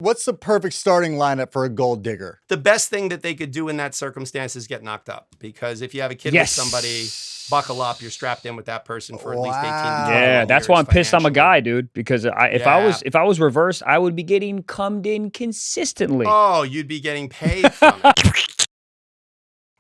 What's the perfect starting lineup for a gold digger? The best thing that they could do in that circumstance is get knocked up. Because if you have a kid with somebody, buckle up, you're strapped in with that person for at least 18 to 21 Yeah, that's why I'm pissed I'm a guy, dude. Because if I was reversed, I would be getting cummed in consistently. Oh, you'd be getting paid from it.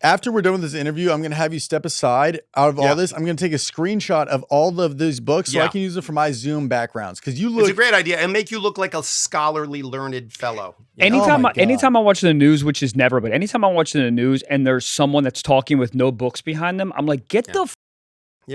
After we're done with this interview, I'm going to have you step aside out of all this. I'm going to take a screenshot of all of these books so I can use it for my Zoom backgrounds. Because you look... It's a great idea. And make you look like a scholarly, learned fellow. Anytime I watch the news, which is never, but anytime I'm watching the news and there's someone that's talking with no books behind them, I'm like, get the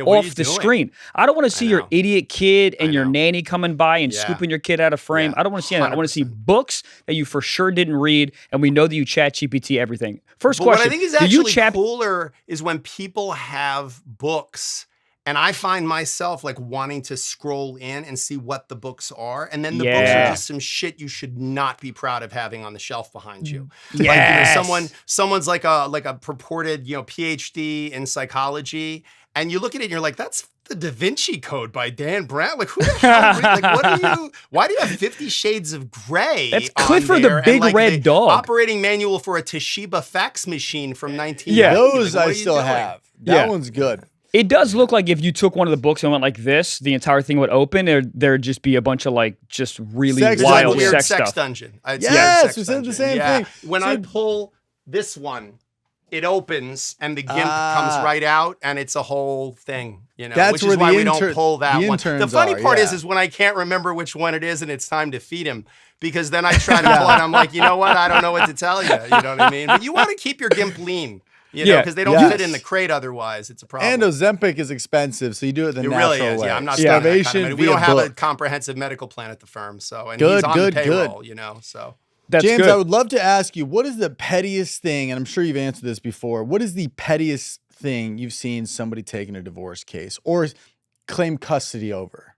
off the screen. I don't want to see your idiot kid and your nanny coming by and scooping your kid out of frame. I don't want to see that. I want to see books that you for sure didn't read, and we know that you chat GPT everything. First question. What I think is actually cooler is when people have books, and I find myself like wanting to scroll in and see what the books are, and then the books are just some shit you should not be proud of having on the shelf behind you. Yes. Like, someone's like a purported, PhD in psychology, and you look at it and you're like, that's the Da Vinci Code by Dan Brown. Like, who the hell? Like, why do you have 50 Shades of Grey? That's Clifford the Big Red Dog. Operating manual for a Toshiba fax machine from 1990. Yeah, those I still have. That one's good. It does look like if you took one of the books and went like this, the entire thing would open. There'd just be a bunch of like just really wild weird sex sex stuff. Dungeon. Yes, we said the same thing. When I pull this one, it opens and the GIMP comes right out, and it's a whole thing, That's which is why we don't pull that one. The funny part is when I can't remember which one it is and it's time to feed him, because then I try to pull it. I'm like, you know what? I don't know what to tell you. You know what I mean? But you want to keep your GIMP lean, because they don't fit in the crate otherwise. It's a problem. And Ozempic is expensive, so you do it the natural really is. way. Yeah, I'm not starvation. We don't have a comprehensive medical plan at the firm, so he's on the payroll, so. That's James, good. I would love to ask you, what is the pettiest thing, and I'm sure you've answered this before, what is the pettiest thing you've seen somebody take in a divorce case or claim custody over?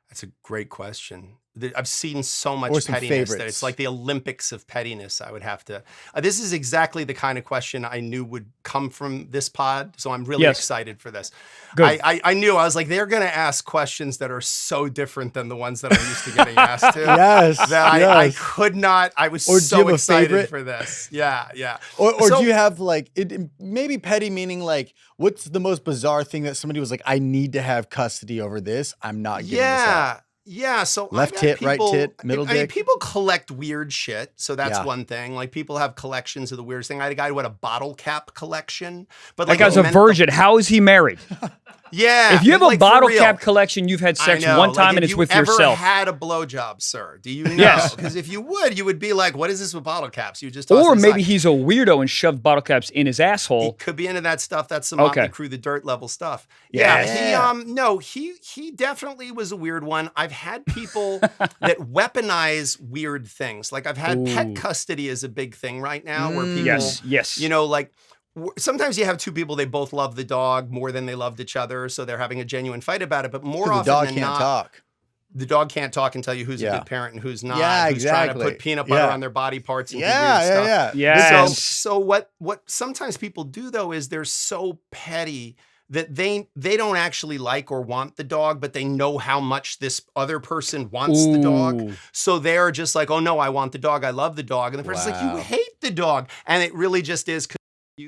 That's a great question. I've seen so much pettiness that it's like the Olympics of pettiness. I would have to. This is exactly the kind of question I knew would come from this pod, so I'm really excited for this. Good. I knew. I was like, they're going to ask questions that are so different than the ones that I'm used to getting asked to. I could not. I was so excited for this. Yeah. Or do you have like maybe petty meaning like what's the most bizarre thing that somebody was like, I need to have custody over this. I'm not giving this up. Yeah, so left tit, right tit, middle dick. I mean, people collect weird shit, so that's one thing. Like people have collections of the weirdest thing. I had a guy who had a bottle cap collection, but that guy's a virgin. How is he married? Yeah, if you have a bottle cap collection, you've had sex one time and it's with yourself. Have you ever had a blowjob, sir? Do you know? Yes. Because if you would be like, what is this with bottle caps? You just or maybe he's a weirdo and shoved bottle caps in his asshole. He could be into that stuff. That's some Motley Crue, the Dirt level stuff. Yeah. He definitely was a weird one. I've had people that weaponize weird things. Like I've had pet custody is a big thing right now, where people, like. Sometimes you have two people, they both love the dog more than they loved each other, so they're having a genuine fight about it. But more often than not, the dog can't talk and tell you who's a good parent and who's not. Yeah, who's trying to put peanut butter on their body parts and do weird stuff. Yes. So what sometimes people do though is they're so petty that they don't actually like or want the dog, but they know how much this other person wants the dog. So they're just like, oh no, I want the dog. I love the dog. And the person's like, you hate the dog. And it really just is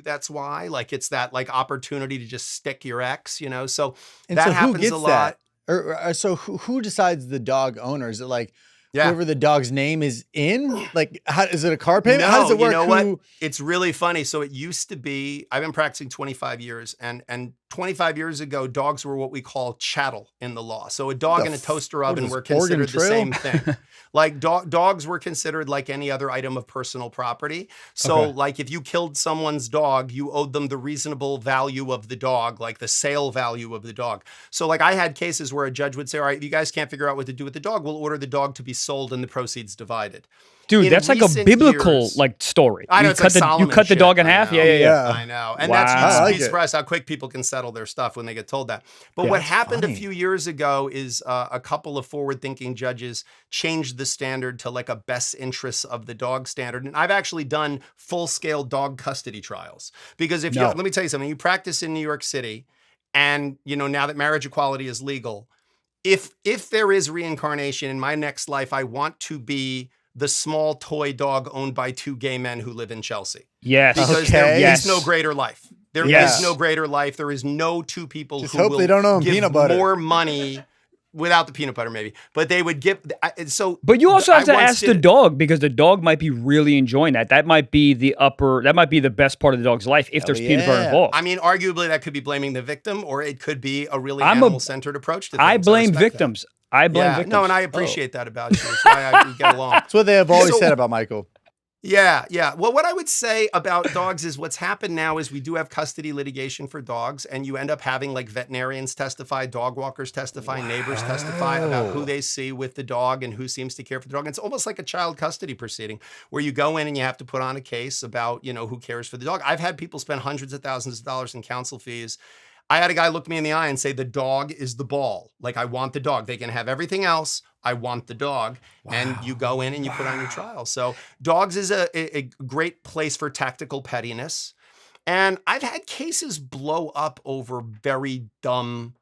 that's why, like, it's that like opportunity to just stick your ex, so that happens a lot. So who decides the dog owner? Is it like whoever the dog's name is in? Like, is it a car payment? How does it work? You know what? It's really funny. So it used to be, I've been practicing 25 years and 25 years ago, dogs were what we call chattel in the law. So a dog and a toaster oven were considered the same thing. Like dogs were considered like any other item of personal property. So like if you killed someone's dog, you owed them the reasonable value of the dog, like the sale value of the dog. So like I had cases where a judge would say, all right, if you guys can't figure out what to do with the dog, we'll order the dog to be sold and the proceeds divided. Dude, that's like a biblical story. I know, you cut the dog in half? Yeah. I know. And that's you'd be surprised how quick people can settle their stuff when they get told that. But what happened a few years ago is a couple of forward-thinking judges changed the standard to like a best interests of the dog standard. And I've actually done full-scale dog custody trials. Because let me tell you something, you practice in New York City, and now that marriage equality is legal, if there is reincarnation in my next life, I want to be the small toy dog owned by two gay men who live in Chelsea. Yes. Because there is no greater life. There is no greater life. There is no two people Just who hope will they don't own give peanut butter. more money without the peanut butter, maybe. But they would give. But you also have to ask the dog, because the dog might be really enjoying that. That might be the best part of the dog's life if there's peanut butter involved. I mean, arguably that could be blaming the victim, or it could be a really animal-centered approach to things. I blame victims. I blame victims. No, and I appreciate that about you. That's why we get along. That's what they have always said about Michael. Yeah. Well, what I would say about dogs is what's happened now is we do have custody litigation for dogs, and you end up having like veterinarians testify, dog walkers testify, neighbors testify about who they see with the dog and who seems to care for the dog. And it's almost like a child custody proceeding where you go in and you have to put on a case about, who cares for the dog. I've had people spend hundreds of thousands of dollars in counsel fees. I had a guy look me in the eye and say, the dog is the ball. Like, I want the dog. They can have everything else. I want the dog. Wow. And you go in and you put on your trial. So dogs is a great place for tactical pettiness. And I've had cases blow up over very dumb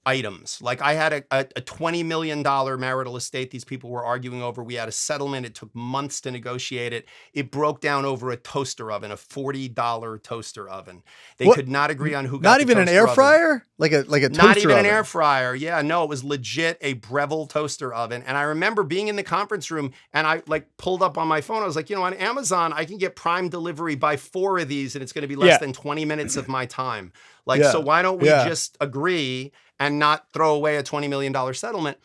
items. Like I had a $20 million marital estate these people were arguing over. We had a settlement. It took months to negotiate it. It broke down over a toaster oven, a $40 toaster oven. They could not agree on who got Not even an air fryer? Like a toaster Not even oven. an air fryer. Yeah, no, it was legit a Breville toaster oven. And I remember being in the conference room and I pulled up on my phone. I was like, on Amazon, I can get Prime delivery by 4 of these and it's going to be less than 20 minutes of my time. So why don't we just agree and not throw away a $20 million settlement?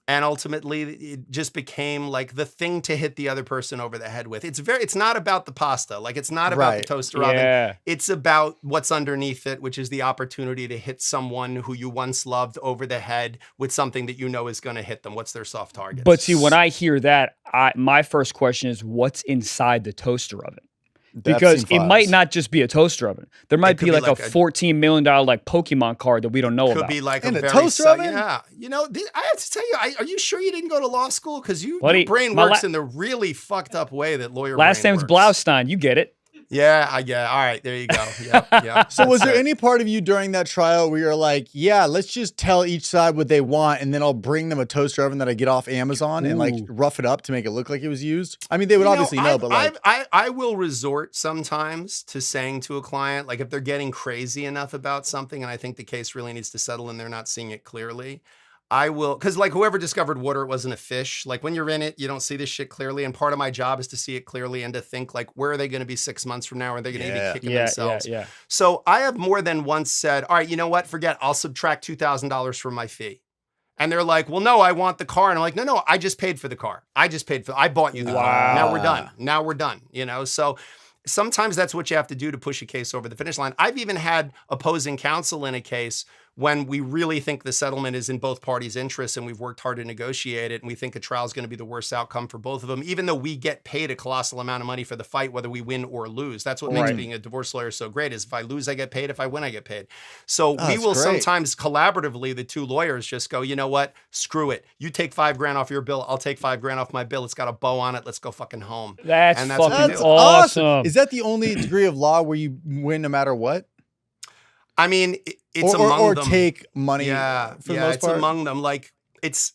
And ultimately, it just became like the thing to hit the other person over the head with. It's not about the pasta. Like, it's not about the toaster oven. It's about what's underneath it, which is the opportunity to hit someone who you once loved over the head with something that is going to hit them. What's their soft target? But see, when I hear that, my first question is, what's inside the toaster oven? Because it might not just be a toaster oven. There might be like a $14 million like Pokemon card that we don't know about. Could be like a toaster oven? Yeah. I have to tell you, are you sure you didn't go to law school? Because your brain works in the really fucked up way that lawyer last brain name's works. Blaustein. You get it. Yeah. All right. There you go. Yeah. So was there any part of you during that trial where you're like, yeah, let's just tell each side what they want and then I'll bring them a toaster oven that I get off Amazon and like rough it up to make it look like it was used? I mean, they would obviously know, but like... I will resort sometimes to saying to a client, like if they're getting crazy enough about something and I think the case really needs to settle and they're not seeing it clearly, I will, because like whoever discovered water, it wasn't a fish. Like when you're in it, you don't see this shit clearly. And part of my job is to see it clearly and to think like, where are they going to be 6 months from now? Are they going to be kicking themselves? Yeah. So I have more than once said, all right, you know what? Forget, I'll subtract $2,000 from my fee. And they're like, well, no, I want the car. And I'm like, no, I just paid for the car. I bought you the car. Now we're done. So sometimes that's what you have to do to push a case over the finish line. I've even had opposing counsel in a case when we really think the settlement is in both parties' interests and we've worked hard to negotiate it and we think a trial is going to be the worst outcome for both of them, even though we get paid a colossal amount of money for the fight, whether we win or lose. That's what makes being a divorce lawyer so great is if I lose, I get paid. If I win, I get paid. So we will sometimes collaboratively, the two lawyers just go, you know what? Screw it. You take $5,000 off your bill. I'll take $5,000 off my bill. It's got a bow on it. Let's go fucking home. That's fucking awesome. Is that the only degree of law where you win no matter what? I mean, it's among them. Or take money for the most part? It's among them. Like, it's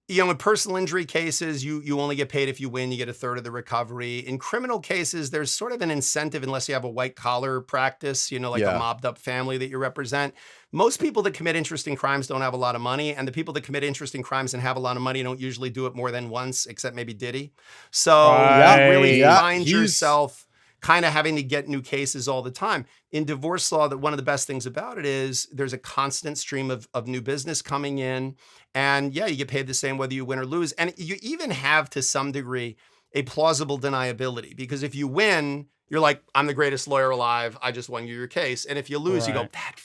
in personal injury cases, you only get paid if you win. You get a third of the recovery. In criminal cases, there's sort of an incentive unless you have a white-collar practice, like a mobbed-up family that you represent. Most people that commit interesting crimes don't have a lot of money, and the people that commit interesting crimes and have a lot of money don't usually do it more than once, except maybe Diddy. So you really find yourself kind of having to get new cases all the time. In divorce law, that one of the best things about it is there's a constant stream of new business coming in. And you get paid the same whether you win or lose. And you even have, to some degree, a plausible deniability. Because if you win, you're like, I'm the greatest lawyer alive. I just won you your case. And if you lose, you go, that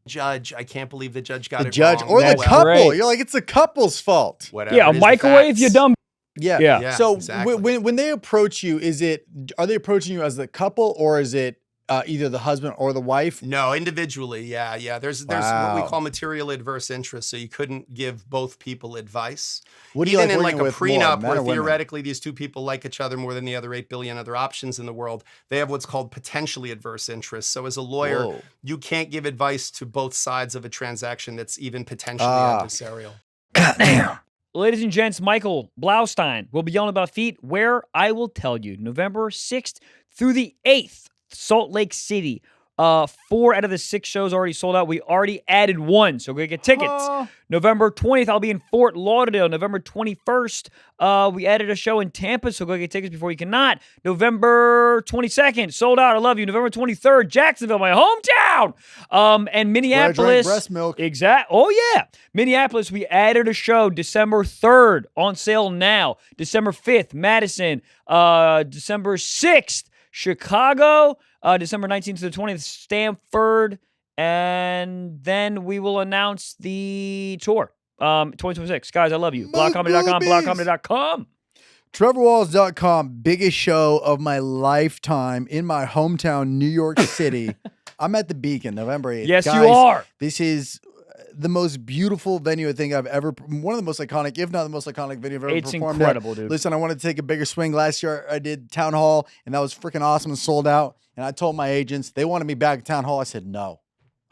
judge, I can't believe the judge got it wrong. Or the couple. You're like, it's the couple's fault. Whatever. Yeah, a microwave, you dumb. Yeah. So exactly. when they approach you, are they approaching you as the couple or is it either the husband or the wife? No, individually. Yeah. There's what we call material adverse interest. So you couldn't give both people advice. What do you Even like in like a prenup where women? theoretically these two people like each other more than the other 8 billion other options in the world, they have what's called potentially adverse interest. So as a lawyer, you can't give advice to both sides of a transaction that's even potentially adversarial. Goddamn. Ladies and gents, Michael Blaustein will be yelling about feet where I will tell you. November 6th through the 8th, Salt Lake City. 4 out of the 6 shows already sold out. We already added 1, so go get tickets. November 20th, I'll be in Fort Lauderdale. November 21st, we added a show in Tampa, so go get tickets before you cannot. November 22nd, sold out. I love you. November 23rd, Jacksonville, my hometown. And Minneapolis. Where I drank breast milk. Oh, yeah. Minneapolis, we added a show December 3rd, on sale now. December 5th, Madison. December 6th, Chicago. December 19th to the 20th, Stanford. And then we will announce the tour. 2026. Guys, I love you. Blockcomedy.com, blockcomedy.com. TrevorWalls.com, biggest show of my lifetime in my hometown, New York City. I'm at the Beacon, November 8th. Yes, guys, you are. This is the most beautiful venue I think I've ever, one of the most iconic, if not the most iconic venue I've ever performed. It's incredible, dude. Listen, I wanted to take a bigger swing. Last year I did Town Hall, and that was freaking awesome and sold out. And I told my agents, they wanted me back at Town Hall. I said, no,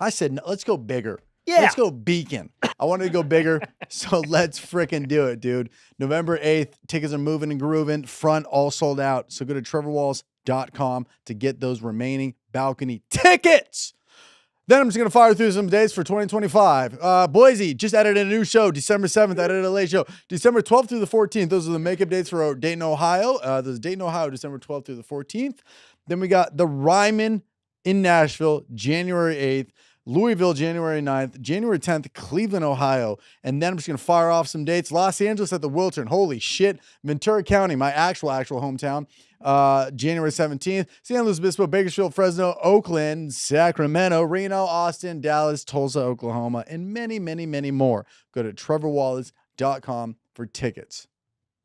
let's go bigger. Yeah. Let's go Beacon. I wanted to go bigger, so let's freaking do it, dude. November 8th, tickets are moving and grooving. Front all sold out. So go to TrevorWalls.com to get those remaining balcony tickets. Then I'm just going to fire through some dates for 2025. Boise just added a new show. December 7th, added a late show. December 12th through the 14th, those are the makeup dates for Dayton, Ohio. There's Dayton, Ohio, December 12th through the 14th. Then we got the Ryman in Nashville, January 8th. Louisville, January 9th. January 10th, Cleveland, Ohio. And then I'm just going to fire off some dates. Los Angeles at the Wiltern. Holy shit. Ventura County, my actual hometown. January 17th. San Luis Obispo, Bakersfield, Fresno, Oakland, Sacramento, Reno, Austin, Dallas, Tulsa, Oklahoma, and many, many, many more. Go to TrevorWallace.com for tickets.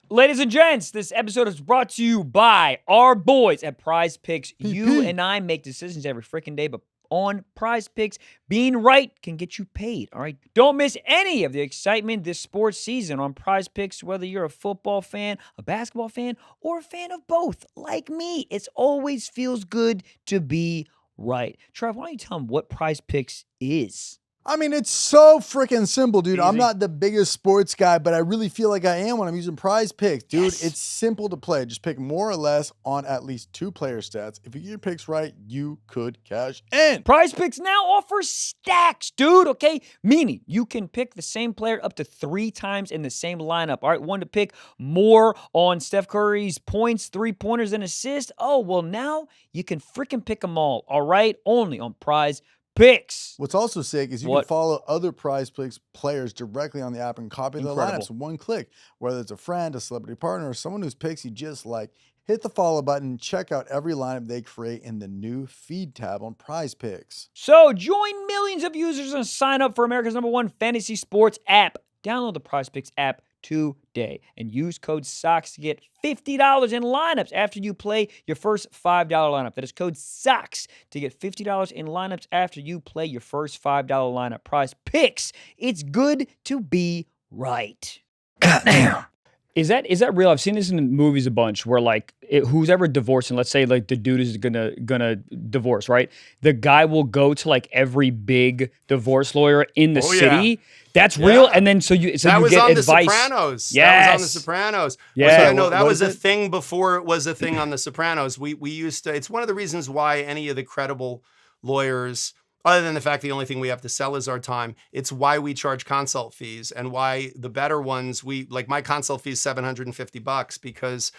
Ladies and gents, this episode is brought to you by our boys at Prize Picks. You and I make decisions every freaking day, but on Prize Picks, being right can get you paid, all right? Don't miss any of the excitement this sports season on Prize Picks, whether you're a football fan, a basketball fan, or a fan of both, like me. It always feels good to be right. Trev, why don't you tell them what Prize Picks is? I mean, it's so freaking simple, dude. Easy. I'm not the biggest sports guy, but I really feel like I am when I'm using Prize Picks. Dude, Yes. It's simple to play. Just pick more or less on at least 2 player stats. If you get your picks right, you could cash in. Prize Picks now offers stacks, dude, okay? Meaning you can pick the same player up to 3 times in the same lineup. All right, one to pick more on Steph Curry's points, 3-pointers, and assists. Oh, well, now you can freaking pick them all right? Only on Prize Picks. What's also sick is you can follow other Prize Picks players directly on the app and copy their lineups in one click. Whether it's a friend, a celebrity partner, or someone whose picks you just like, hit the follow button, check out every lineup they create in the new feed tab on Prize Picks. So join millions of users and sign up for America's #1 fantasy sports app. Download the Prize Picks app today and use code SOCKS to get $50 in lineups after you play your first $5 lineup. That is code SOCKS to get $50 in lineups after you play your first $5 lineup. Prize Picks. It's good to be right. Goddamn. Is that real? I've seen this in movies a bunch where like who's ever divorcing, let's say like the dude is gonna divorce, right? The guy will go to like every big divorce lawyer in the city. Yeah. That's real. And then so you get advice. That was on The Sopranos. Yes. That was on The Sopranos. Yeah. No, that was a thing before it was a thing on The Sopranos. We used to, it's one of the reasons why any of the credible lawyers, other than the fact the only thing we have to sell is our time, it's why we charge consult fees and why the better ones, like my consult fee is $750 because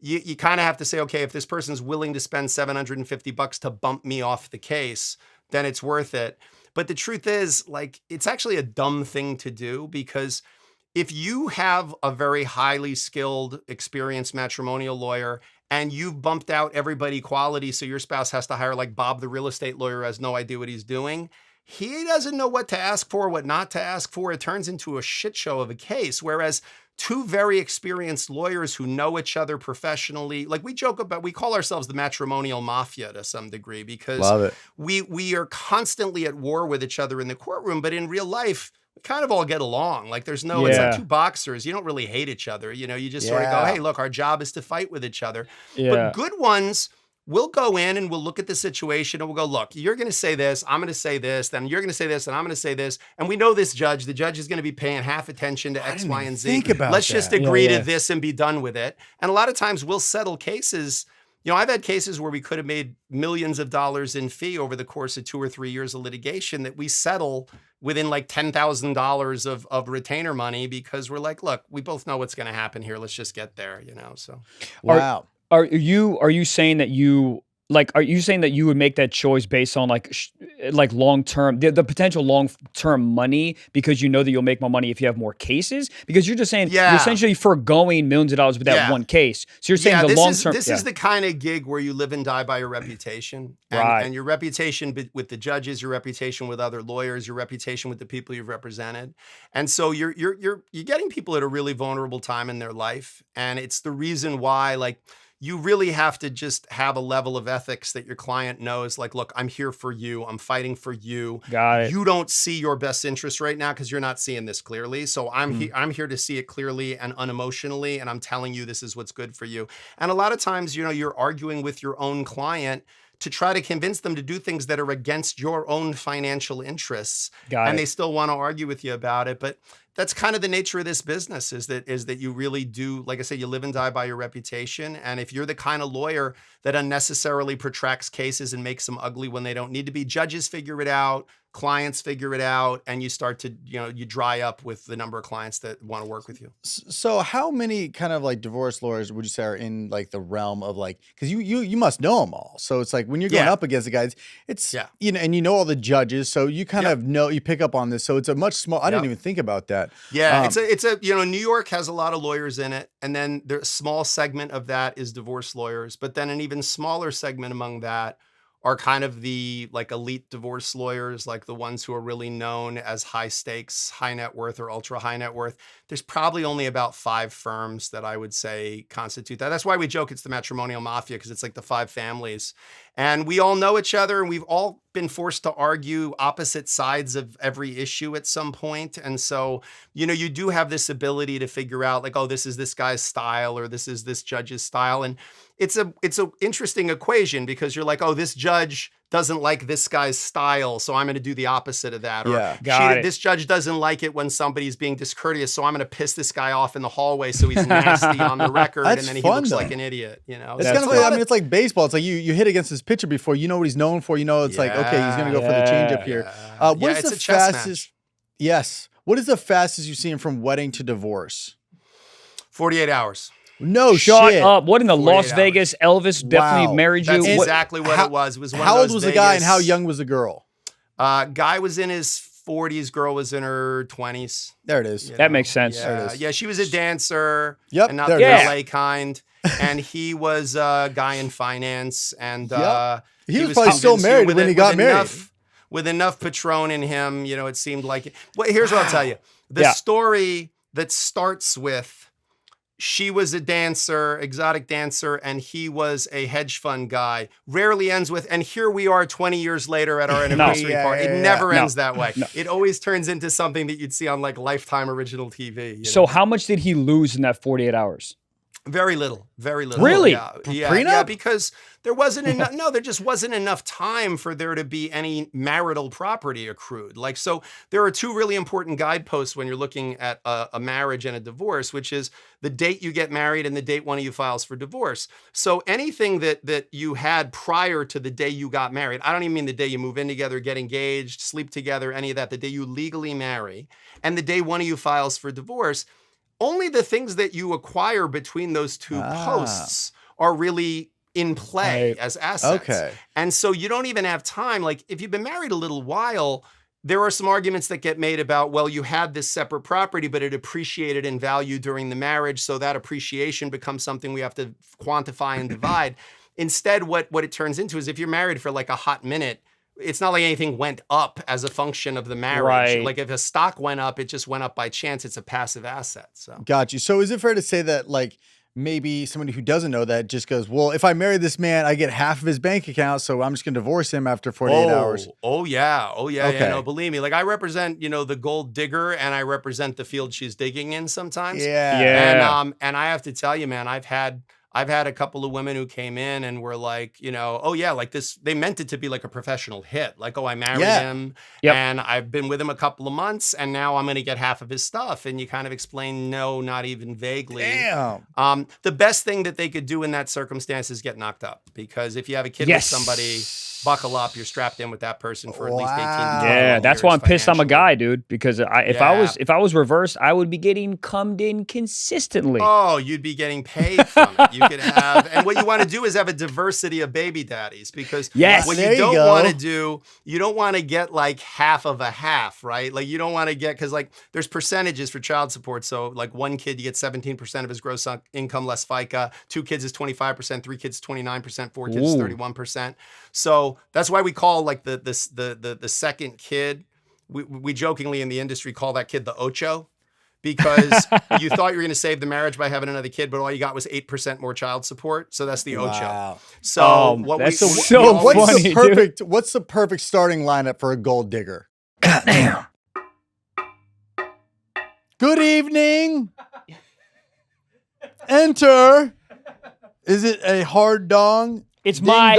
you kind of have to say, okay, if this person's willing to spend $750 to bump me off the case, then it's worth it. But the truth is, like, it's actually a dumb thing to do because if you have a very highly skilled, experienced matrimonial lawyer and you've bumped out everybody quality, so your spouse has to hire like Bob, the real estate lawyer, has no idea what he's doing. He doesn't know what to ask for, what not to ask for. It turns into a shit show of a case. Whereas 2 very experienced lawyers who know each other professionally, like we joke about, we call ourselves the matrimonial mafia to some degree because we are constantly at war with each other in the courtroom, but in real life, we kind of all get along. Like there's no, it's like 2 boxers. You don't really hate each other. You know, you just sort of go, hey, look, our job is to fight with each other. But good ones we'll go in and we'll look at the situation and we'll go, look, you're going to say this, I'm going to say this, then you're going to say this, and I'm going to say this. And we know this judge, the judge is going to be paying half attention to X, Y, and Z. Let's just agree to this and be done with it. And a lot of times we'll settle cases. You know, I've had cases where we could have made millions of dollars in fee over the course of 2 or 3 years of litigation that we settle within like $10,000 of retainer money because we're like, look, we both know what's going to happen here. Let's just get there, you know? So, wow. Are you saying that you are you saying that you would make that choice based on like long term the potential long term money because you know that you'll make more money if you have more cases? Because you're just saying you're essentially foregoing millions of dollars with that one case. So you're saying the long term. This is the kind of gig where you live and die by your reputation, and your reputation with the judges, your reputation with other lawyers, your reputation with the people you've represented, and so you're getting people at a really vulnerable time in their life, and it's the reason why you really have to just have a level of ethics that your client knows, like, look, I'm here for you. I'm fighting for you. Got it. You don't see your best interest right now because you're not seeing this clearly. So I'm here to see it clearly and unemotionally, and I'm telling you this is what's good for you. And a lot of times, you know, you're arguing with your own client to try to convince them to do things that are against your own financial interests. They still want to argue with you about it. But that's kind of the nature of this business is that you really do, like I said, you live and die by your reputation. And if you're the kind of lawyer that unnecessarily protracts cases and makes them ugly when they don't need to be, judges figure it out, clients figure it out, and you start to, you know, you dry up with the number of clients that want to work with you. So how many kind of like divorce lawyers would you say are in like the realm of like, because you must know them all. So it's like when you're going up against the guys, it's, you know, and you know all the judges. So you kind of know, you pick up on this. So it's a much small, I didn't even think about that. Yeah, it's a, you know, New York has a lot of lawyers in it. And then the small segment of that is divorce lawyers. But then an even smaller segment among that are kind of the like elite divorce lawyers, like the ones who are really known as high stakes, high net worth or ultra high net worth. There's probably only about 5 firms that I would say constitute that. That's why we joke it's the matrimonial mafia, because it's like the 5 families. And we all know each other, and we've all been forced to argue opposite sides of every issue at some point. And so, you know, you do have this ability to figure out like, oh, this is this guy's style or this is this judge's style. And it's a interesting equation because you're like, oh, this judge doesn't like this guy's style, so I'm going to do the opposite of that. Or this judge doesn't like it when somebody's being discourteous, so I'm going to piss this guy off in the hallway so he's nasty on the record, and then he looks like an idiot. You know, it's kind of like, I mean, it's like baseball. It's like you hit against this pitcher before, you know what he's known for. You know, it's like, okay, he's going to go for the changeup here. What is the fastest? Yes. What is the fastest you've seen from wedding to divorce? 48 hours. No Shut shit. up. What in the Las Vegas? Elvis definitely married you? That's exactly what it was. It was one how of those old was the guy and how young was the girl? Guy was in his 40s. Girl was in her 20s. There it is. That makes sense. Yeah, she was a dancer. Yep. And not the LA kind. And he was a guy in finance. And he was probably still married when he got married. With enough Patron in him, you know, it seemed like it. Well, here's what I'll tell you. The story that starts with, she was a dancer, exotic dancer, and he was a hedge fund guy. Rarely ends with, and here we are 20 years later at our anniversary party. It never ends that way. No. It always turns into something that you'd see on like Lifetime original TV. So how much did he lose in that 48 hours? Very little. Really? Yeah, because there wasn't enough. No, there just wasn't enough time for there to be any marital property accrued. Like, so there are 2 really important guideposts when you're looking at a marriage and a divorce, which is the date you get married and the date one of you files for divorce. So anything that you had prior to the day you got married, I don't even mean the day you move in together, get engaged, sleep together, any of that, the day you legally marry, and the day one of you files for divorce, only the things that you acquire between those 2 posts are really in play as assets. Okay. And so you don't even have time. Like if you've been married a little while, there are some arguments that get made about, well, you had this separate property, but it appreciated in value during the marriage. So that appreciation becomes something we have to quantify and divide. Instead, what it turns into is if you're married for like a hot minute, it's not like anything went up as a function of the marriage. Right. Like if a stock went up, it just went up by chance. It's a passive asset. So got you. So is it fair to say that like maybe somebody who doesn't know that just goes, well, if I marry this man, I get half of his bank account, so I'm just going to divorce him after 48 hours. Oh yeah. Okay. Yeah, no, believe me. Like I represent, you know, the gold digger and I represent the field she's digging in sometimes. Yeah. And I have to tell you, man, I've had I've had a couple of women who came in and were like, oh yeah, like this, they meant it to be like a professional hit. Like, oh, I married him and I've been with him a couple of months and now I'm going to get half of his stuff. And you kind of explain, no, not even vaguely. Damn. The best thing that they could do in that circumstance is get knocked up, because if you have a kid with somebody, buckle up, you're strapped in with that person for at least 18 to 20 Yeah, that's why I'm pissed I'm a guy, dude, because if I was reversed, I would be getting cummed in consistently. Oh, you'd be getting paid from it. You could have, and what you want to do is have a diversity of baby daddies, because what you don't want to do, you don't want to get like half of a half, right? Like you don't want to get, because like there's percentages for child support. So like one kid, you get 17% of his gross income less FICA, 2 kids is 25%, 3 kids 29%, 4 kids is 31%. So that's why we call like the second kid, we jokingly in the industry call that kid the Ocho, because you thought you were going to save the marriage by having another kid, but all you got was 8% more child support. So that's the Ocho. So what's the perfect starting lineup for a gold digger? Goddamn. Good evening. Enter. Is it a hard dong? It's my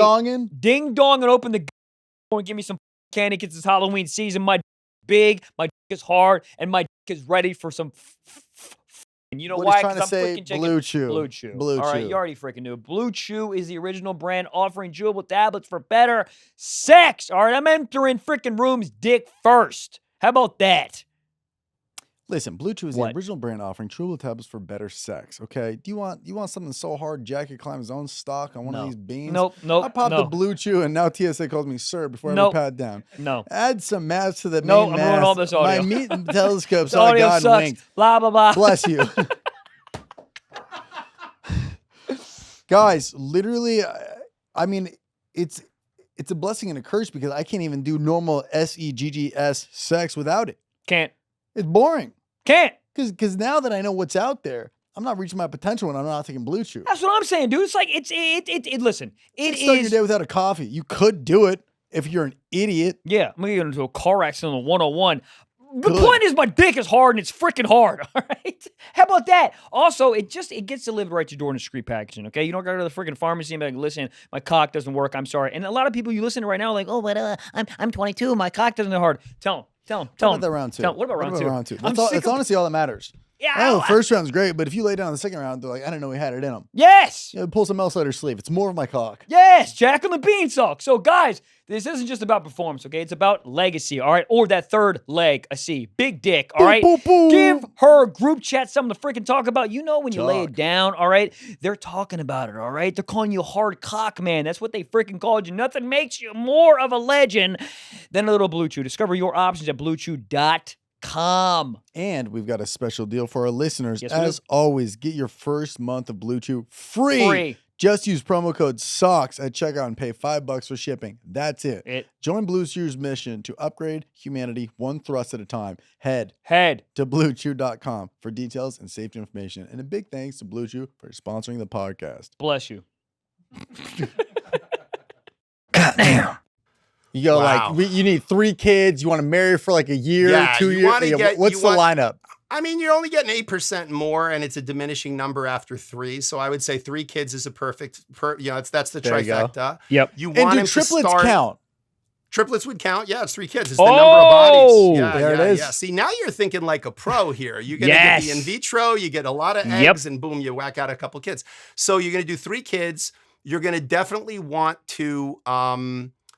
ding dong and open the door and give me some candy because it's Halloween season. My big, my is hard, and my is ready for some. And you know why? Because I'm freaking chicken. BlueChew. All right, you already freaking knew. BlueChew is the original brand offering chewable tablets for better sex. All right, I'm entering freaking rooms dick first. How about that? Listen, BlueChew is the original brand offering chewable tablets for better sex. Okay, do you want something so hard Jack could climb his own stock on one of these beans? Nope. I popped the BlueChew and now TSA calls me sir before I ever pat down. Add some maps to the main mast. I'm ruining all this audio. My meat and telescope saw God sucks. winked. Blah blah blah. Bless you. Guys, literally, I mean, it's a blessing and a curse, because I can't even do normal SEGGS sex without it. Can't. It's boring. Can't. Because now that I know what's out there, I'm not reaching my potential when I'm not taking BlueChew. That's what I'm saying, dude. It's like, listen, it is. Start your day without a coffee. You could do it if you're an idiot. Yeah, I'm going to get into a car accident on 101. The point is, my dick is hard and it's freaking hard. All right. How about that? Also, it gets delivered right to your door in discreet packaging. Okay. You don't go to the freaking pharmacy and be like, listen, my cock doesn't work. I'm sorry. And a lot of people you listen to right now are like, oh, but I'm 22. My cock doesn't hard. Tell them. What about that round two? What about round two? That's honestly all that matters. Yeah. The first round's great, but if you lay down in the second round, they're like, I didn't know we had it in them. Yes. Pull some else out of your sleeve. It's more of my cock. Yes, Jack on the Beanstalk. So, guys, this isn't just about performance, okay? It's about legacy, all right? Or that third leg, a C. Big dick, all right? Give her group chat something to freaking talk about. You know when you lay it down, all right? They're talking about it, all right? They're calling you hard cock man. That's what they freaking called you. Nothing makes you more of a legend than a little BlueChew. Discover your options at BlueChew.com. And we've got a special deal for our listeners. As always, get your first month of BlueChew free. Just use promo code SOCKS at checkout and pay $5 for shipping. That's it. Join BlueChew's mission to upgrade humanity one thrust at a time. Head to BlueChew.com for details and safety information. And a big thanks to BlueChew for sponsoring the podcast. Bless you. Goddamn. You go you need 3 kids. You want to marry for like a year, 2 years. What's the lineup? I mean, you're only getting 8% more, and it's a diminishing number after 3. So I would say 3 kids is a perfect. That's the trifecta. Yep. You want do triplets count? Triplets would count. Yeah, it's 3 kids. It's the number of bodies. Yeah, there it is. Yeah. See, now you're thinking like a pro here. You're going to get the in vitro. You get a lot of eggs, and boom, you whack out a couple kids. So you're going to do 3 kids. You're going to definitely want to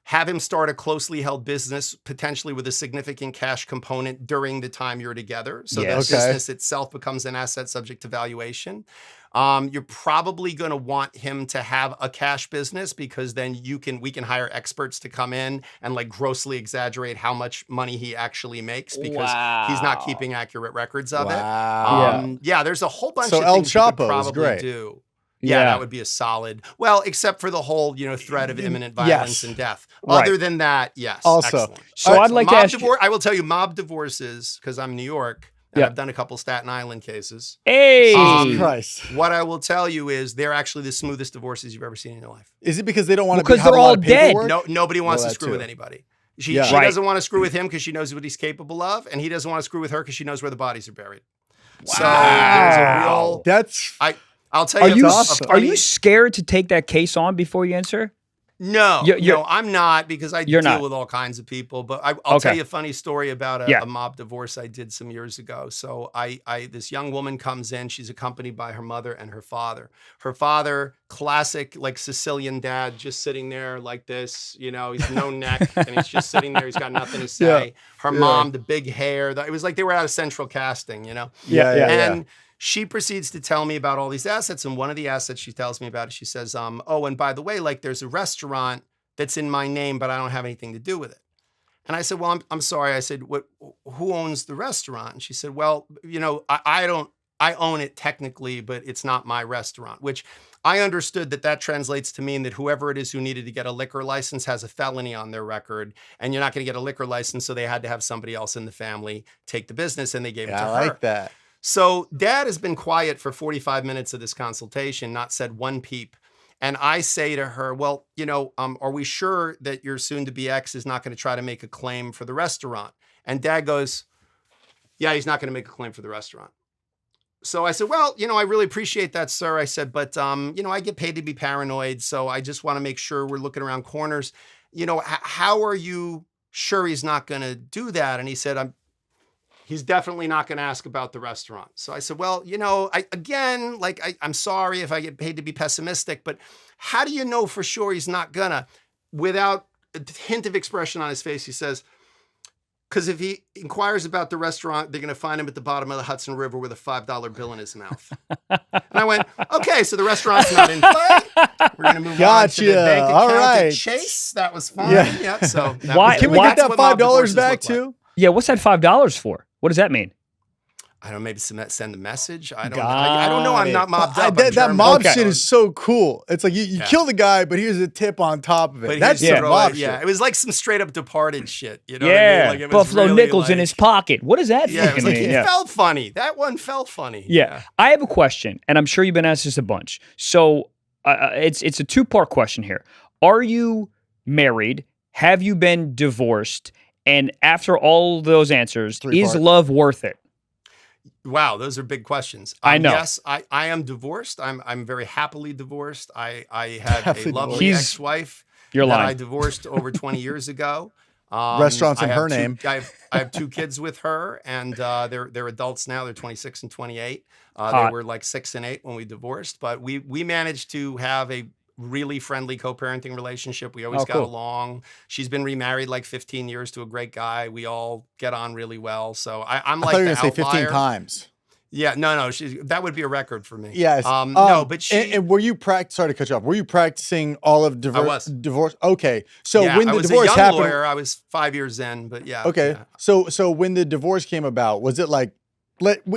have him start a closely held business, potentially with a significant cash component during the time you're together. So that business itself becomes an asset subject to valuation. You're probably going to want him to have a cash business, because then we can hire experts to come in and like grossly exaggerate how much money he actually makes, because he's not keeping accurate records of it. There's a whole bunch of things you could probably do. Yeah, that would be a solid. Well, except for the whole, threat of imminent violence and death. Other than that, yes. Also, excellent. So I'd like to ask you. I will tell you, mob divorces, because I'm New York, and I've done a couple Staten Island cases. Hey! Jesus Christ. What I will tell you is they're actually the smoothest divorces you've ever seen in your life. Is it because they don't want to because they're all dead? No, nobody wants to screw with anybody. She doesn't want to screw with him because she knows what he's capable of, and he doesn't want to screw with her because she knows where the bodies are buried. Wow. So there's a real... I'll tell you. Are you scared to take that case on before you answer? No, I'm not, because I deal with all kinds of people. But I'll tell you a funny story about a mob divorce I did some years ago. So this young woman comes in. She's accompanied by her mother and her father. Her father, classic like Sicilian dad, just sitting there like this. He's no neck, and he's just sitting there. He's got nothing to say. Yeah. Her mom, the big hair. It was like they were out of central casting. And she proceeds to tell me about all these assets. And one of the assets she tells me about, she says, oh, and by the way, like there's a restaurant that's in my name, but I don't have anything to do with it. And I said, well, I'm sorry. I said, who owns the restaurant? And she said, well, I own it technically, but it's not my restaurant, which I understood that translates to mean that whoever it is who needed to get a liquor license has a felony on their record, and you're not going to get a liquor license. So they had to have somebody else in the family take the business, and they gave it to her. I like that. So Dad has been quiet for 45 minutes of this consultation, not said one peep. And I say to her, well, are we sure that your soon-to-be ex is not going to try to make a claim for the restaurant? And Dad goes, yeah, he's not going to make a claim for the restaurant. So I said, well, I really appreciate that, sir. I said, but, I get paid to be paranoid, so I just want to make sure we're looking around corners. How are you sure he's not going to do that? And he said, he's definitely not going to ask about the restaurant. So I said, well, I'm sorry if I get paid to be pessimistic, but how do you know for sure he's not gonna? Without a hint of expression on his face, he says, because if he inquires about the restaurant, they're going to find him at the bottom of the Hudson River with a $5 bill in his mouth. And I went, okay, so the restaurant's not in play. We're going to move on to the bank account at Chase. That was fine. Yeah. So can we get that $5 back too? Yeah, what's that $5 for? What does that mean? I don't know, maybe send a message. I don't know. I'm not mobbed up. That mob shit is so cool. It's like you kill the guy, but here's a tip on top of it. That's mob shit. Yeah, it was like some straight up Departed shit. You know what I mean? Like it was Buffalo really nickels in his pocket. What does that mean? It felt funny. That one felt funny. Yeah. I have a question, and I'm sure you've been asked this a bunch. So it's a two-part question here. Are you married? Have you been divorced? And after all those answers, is love worth it? Wow, those are big questions. I know. Yes, I am divorced. I'm very happily divorced. I had a lovely ex-wife that I divorced over 20 years ago. Restaurants in her name. I have 2 kids with her, and they're adults now. They're 26 and 28. They were like 6 and 8 when we divorced, but we managed to have a really friendly co-parenting relationship. We always got along. She's been remarried like 15 years to a great guy. We all get on really well. So I'm like the outlier. I thought you were going to say 15 times. Yeah, no, that would be a record for me. Yes. No, but she... And were you sorry to cut you off. Were you practicing all of divorce? Okay. So when the divorce happened... I was a young lawyer. I was 5 years in, but yeah. Okay. Yeah. So when the divorce came about, was it like,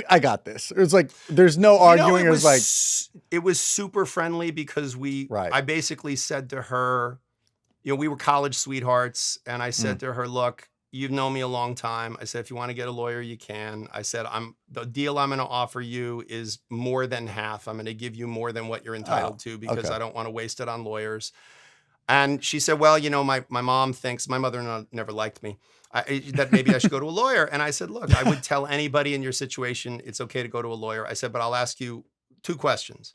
I got this? It was like, there's no arguing. It was super friendly because I basically said to her, we were college sweethearts. And I said to her, look, you've known me a long time. I said, if you want to get a lawyer, you can. I said, the deal I'm going to offer you is more than half. I'm going to give you more than what you're entitled to because I don't want to waste it on lawyers. And she said, well, my mom thinks, my mother never liked me, that maybe I should go to a lawyer. And I said, look, I would tell anybody in your situation, it's okay to go to a lawyer. I said, but I'll ask you 2 questions.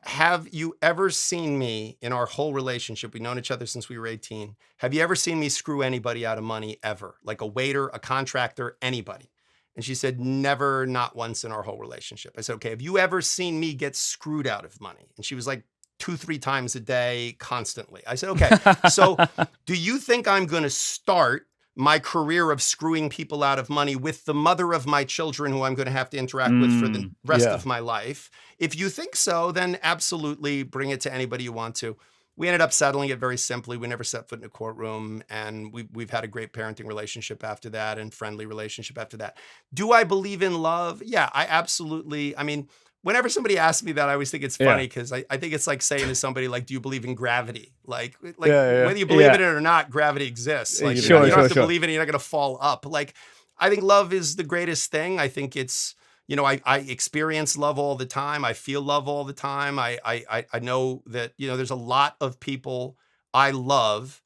Have you ever seen me in our whole relationship? We've known each other since we were 18. Have you ever seen me screw anybody out of money ever? Like a waiter, a contractor, anybody? And she said, never, not once in our whole relationship. I said, okay, have you ever seen me get screwed out of money? And she was like, 2-3 times a day, constantly. I said, okay, so do you think I'm going to start my career of screwing people out of money with the mother of my children who I'm going to have to interact with for the rest of my life? If you think so, then absolutely bring it to anybody you want to. We ended up settling it very simply. We never set foot in a courtroom, and we've had a great parenting relationship after that and friendly relationship after that. Do I believe in love? Yeah, I absolutely. I mean, whenever somebody asks me that, I always think it's funny because I think it's like saying to somebody, like, do you believe in gravity? Like whether you believe in it or not, gravity exists. Like, you don't have to believe in it. You're not going to fall up. Like, I think love is the greatest thing. I think it's, I experience love all the time. I feel love all the time. I know that, there's a lot of people I love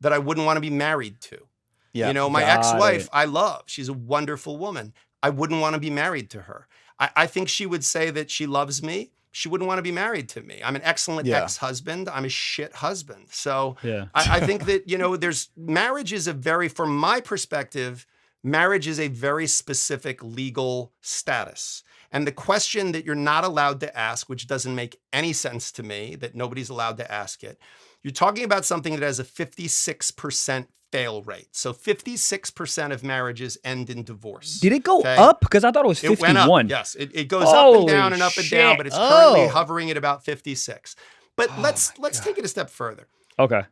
that I wouldn't want to be married to. Yeah. My ex-wife, I love. She's a wonderful woman. I wouldn't want to be married to her. I think she would say that she loves me, she wouldn't want to be married to me. I'm an excellent ex-husband. I'm a shit husband. So I think that, marriage is from my perspective, marriage is a very specific legal status. And the question that you're not allowed to ask, which doesn't make any sense to me, that nobody's allowed to ask it, you're talking about something that has a 56% fail rate. So 56% of marriages end in divorce. Did it go up? Because I thought it was 51. It went up, yes. It goes up and down and up and down, but it's currently hovering at about 56. But let's take it a step further. Okay.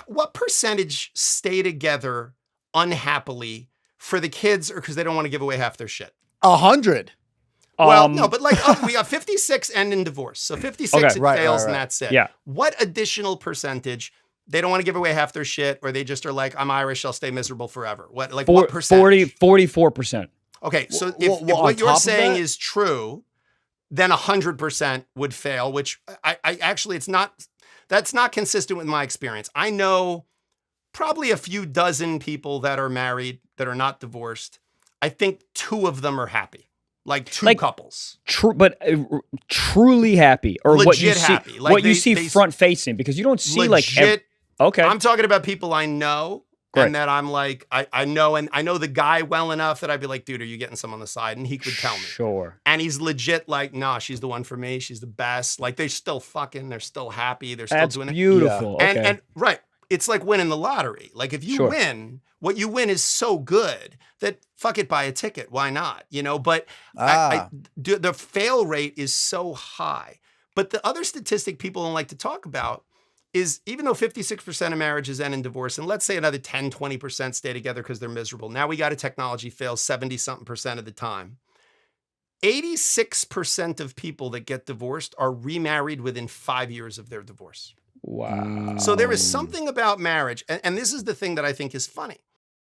What percentage stay together unhappily for the kids or because they don't want to give away half their shit? 100. Well, no, but we got 56 end in divorce. So 56 fails and that's it. Yeah. What additional percentage? They don't want to give away half their shit, or they just are like, I'm Irish, I'll stay miserable forever. What percentage? 44%. Okay, so if what you're saying is true, then 100% would fail, which I actually, that's not consistent with my experience. I know probably a few dozen people that are married that are not divorced. I think 2 of them are happy. Like two couples. True, but truly happy, or legit what you see, happy. Like what you see front facing, because you don't see legit, okay. I'm talking about people I know, and that I'm like, I know the guy well enough that I'd be like, dude, are you getting some on the side? And he could tell me. Sure. And he's legit like, nah, she's the one for me. She's the best. Like they're still fucking. They're still happy. They're still doing beautiful. it. Okay. And right. It's like winning the lottery. Like if you win, what you win is so good that fuck it, buy a ticket. Why not? But the fail rate is so high. But the other statistic people don't like to talk about is even though 56% of marriages end in divorce, and let's say another 10, 20% stay together because they're miserable. Now we got a technology fails 70-something% of the time. 86% of people that get divorced are remarried within 5 years of their divorce. Wow. So there is something about marriage, and this is the thing that I think is funny.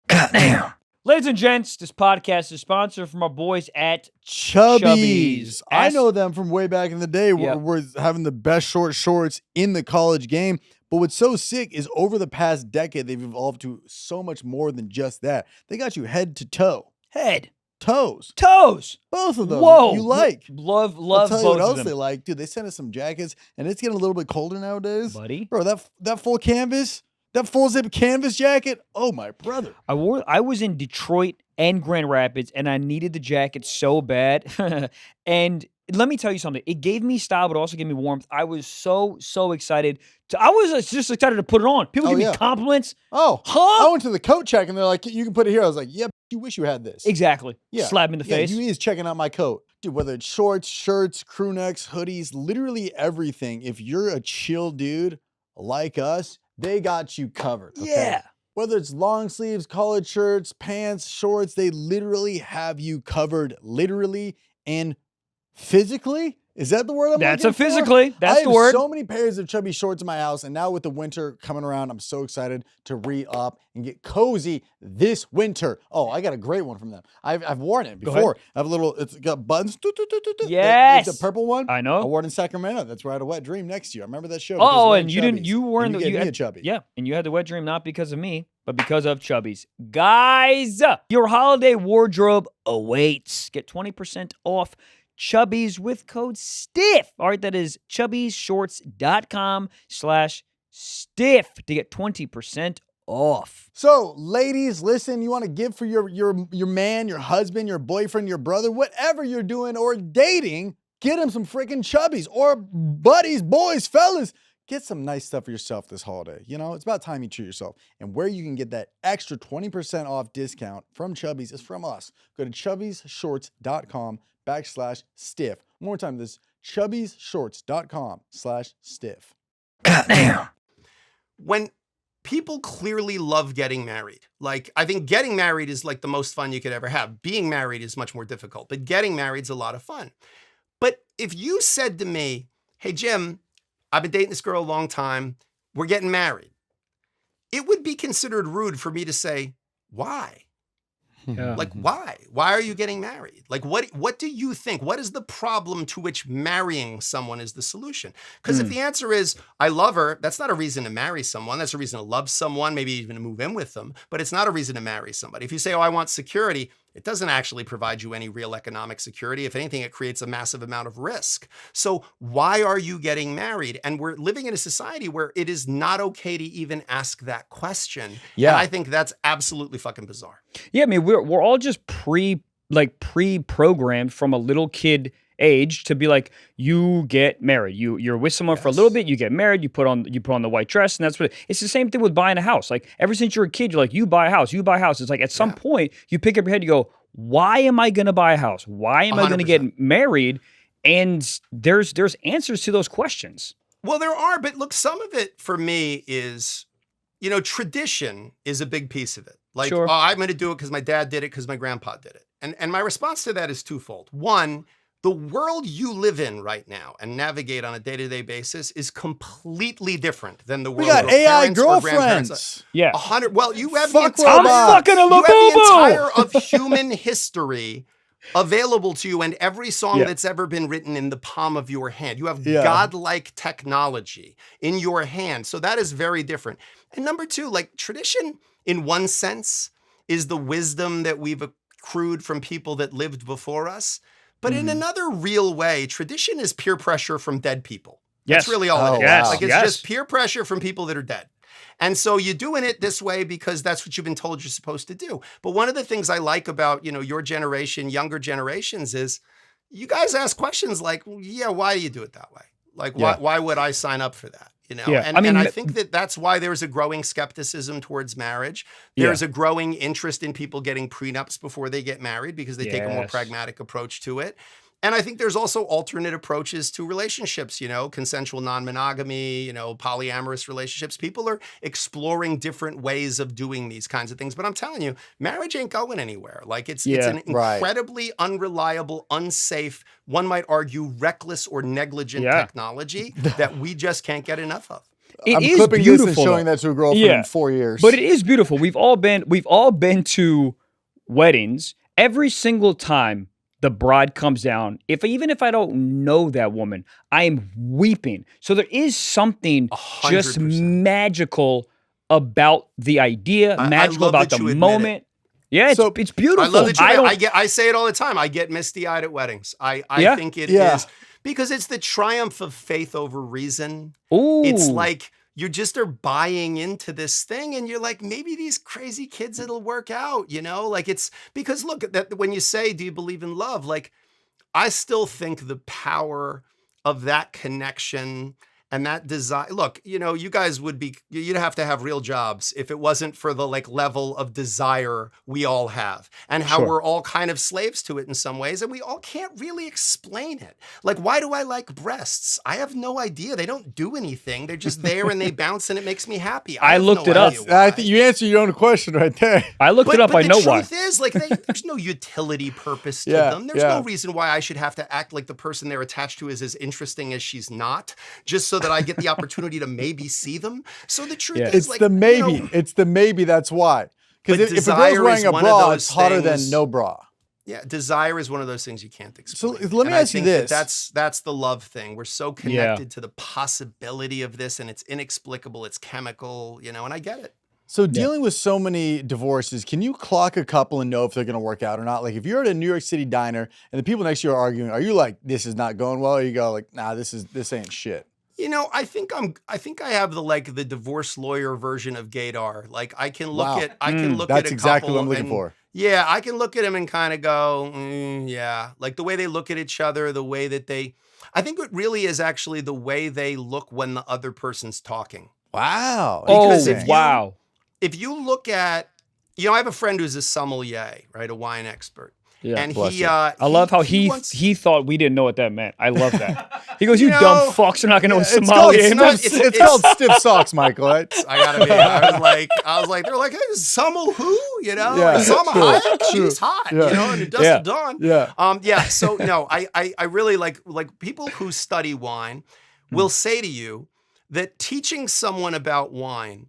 Goddamn. Ladies and gents, this podcast is sponsored from our boys at Chubbies. I know them from way back in the day. We're having the best shorts in the college game. But what's so sick is over the past decade, they've evolved to so much more than just that. They got you head to toe. Toes. Both of them. Whoa. You like. Love I'll tell both you what of else them. they like. Dude, they sent us some jackets, and it's getting a little bit colder nowadays. Buddy. Bro, that full canvas, that full zip canvas jacket, oh my brother. I was in Detroit and Grand Rapids, and I needed the jacket so bad. And let me tell you something. It gave me style, but also gave me warmth. I was so excited. I was just excited to put it on. People give me compliments. Oh, huh? I went to the coat check, and they're like, you can put it here. I was like, yeah, you wish you had this. Exactly. Yeah. Slap me in the face. You is checking out my coat. Dude, whether it's shorts, shirts, crew necks, hoodies, literally everything. If you're a chill dude like us, they got you covered. Okay? Yeah. Whether it's long sleeves, collared shirts, pants, shorts, they literally have you covered, literally and physically. Is that the word I'm That's looking a physically. for? That's the word. I have so many pairs of chubby shorts in my house, and now with the winter coming around, I'm so excited to re-up and get cozy this winter. Oh, I got a great one from them. I've worn it before. I have a little, it's got buttons. Yes. The purple one. I know. I wore it in Sacramento. That's where I had a wet dream next year. I remember that show. Oh, and you didn't, you weren't, you had chubby. Yeah, and you had the wet dream not because of me, but because of Chubbies. Guys, your holiday wardrobe awaits. Get 20% off Chubbies with code STIFF. All right, that is chubbiesshorts.com/stiff to get 20% off. So, ladies, listen, you want to give for your man, your husband, your boyfriend, your brother, whatever you're doing or dating, get him some freaking Chubbies or buddies, boys, fellas. Get some nice stuff for yourself this holiday. It's about time you treat yourself. And where you can get that extra 20% off discount from Chubbies is from us. Go to chubbiesshorts.com/stiff. One more time, this chubbiesshorts.com/stiff. Goddamn. When people clearly love getting married, like I think getting married is like the most fun you could ever have. Being married is much more difficult, but getting married is a lot of fun. But if you said to me, hey, Jim, I've been dating this girl a long time. We're getting married. It would be considered rude for me to say, why? Yeah. Like, why? Why are you getting married? Like, what do you think? What is the problem to which marrying someone is the solution? Because if the answer is, I love her, that's not a reason to marry someone. That's a reason to love someone, maybe even to move in with them. But it's not a reason to marry somebody. If you say, oh, I want security, It doesn't actually provide you any real economic security. If anything, it creates a massive amount of risk. So why are you getting married? And we're living in a society where it is not okay to even ask that question. Yeah. And I think that's absolutely fucking bizarre. Yeah, I mean, we're all just pre-programmed from a little kid age to be like, you get married. You're with someone for a little bit, you get married, you put on the white dress, and that's what it's the same thing with buying a house. Like ever since you're a kid, you're like, you buy a house. It's like at some point you pick up your head, you go, why am I gonna buy a house? Why am 100%. I gonna get married? And there's answers to those questions. Well, there are, but look, some of it for me is, tradition is a big piece of it. Like, oh, I'm going to do it because my dad did it, because my grandpa did it. And my response to that is twofold. One, the world you live in right now and navigate on a day-to-day basis is completely different than the world. We got AI girlfriends. Yeah. 100. Well, you have I'm fucking a you have the entire of human history available to you, and every song that's ever been written in the palm of your hand. You have godlike technology in your hand. So that is very different. And number two, like tradition in one sense is the wisdom that we've accrued from people that lived before us. But in another real way, tradition is peer pressure from dead people. That's really all it is. Yes. Like it's just peer pressure from people that are dead. And so you're doing it this way because that's what you've been told you're supposed to do. But one of the things I like about, your generation, younger generations is you guys ask questions like, why do you do it that way? Like, why would I sign up for that? And I think that's why there's a growing skepticism towards marriage. There's a growing interest in people getting prenups before they get married because they take a more pragmatic approach to it. And I think there's also alternate approaches to relationships, consensual non-monogamy, polyamorous relationships. People are exploring different ways of doing these kinds of things. But I'm telling you, marriage ain't going anywhere. Like it's an incredibly unreliable, unsafe, one might argue reckless or negligent technology that we just can't get enough of. I'm clipping this and showing that to a girlfriend in 4 years. But it is beautiful. We've all been to weddings. Every single time the bride comes down, even if I don't know that woman, I am weeping. So there is something 100%. Just magical about the idea, magical about the moment. Yeah, it's beautiful. I love that I say it all the time. I get misty-eyed at weddings. I think it is because it's the triumph of faith over reason. Ooh. It's like you just are buying into this thing and you're like, maybe these crazy kids, it'll work out, like it's because look that when you say, do you believe in love? Like I still think the power of that connection and that desire, look, you guys you'd have to have real jobs if it wasn't for the level of desire we all have and how we're all kind of slaves to it in some ways. And we all can't really explain it. Like, why do I like breasts? I have no idea. They don't do anything. They're just there and they bounce and it makes me happy. I looked it up. I think you answered your own question right there. I looked it up. I know why. The truth is there's no utility purpose to them. There's no reason why I should have to act like the person they're attached to is as interesting as she's not, just so that I get the opportunity to maybe see them. So the truth is it's the maybe. It's the maybe. That's why. Because if a girl's wearing a bra, it's hotter than no bra. Yeah, desire is one of those things you can't explain. So let me ask you this. That's the love thing. We're so connected to the possibility of this and it's inexplicable. It's chemical, and I get it. So dealing with so many divorces, can you clock a couple and know if they're going to work out or not? Like if you're at a New York City diner and the people next to you are arguing, are you like, this is not going well? Or you go like, nah, this ain't shit. I think I have the divorce lawyer version of Gaydar. Like I can look at that's exactly what I'm looking for. Yeah, I can look at him and kind of go, like the way they look at each other, the way that I think it really is actually the way they look when the other person's talking. Wow. Because if you look at, I have a friend who's a sommelier, right? A wine expert. Yeah, and I love how he thought we didn't know what that meant. I love that. He goes, "You dumb fucks are not going to know what sommelier." It's called stiff socks, Michael. Right? I gotta be. I was like, they're like, hey, Sommel who? Salma Hayek, she's hot. And Dustin Dawn. Yeah. So no, I really like people who study wine will say to you that teaching someone about wine.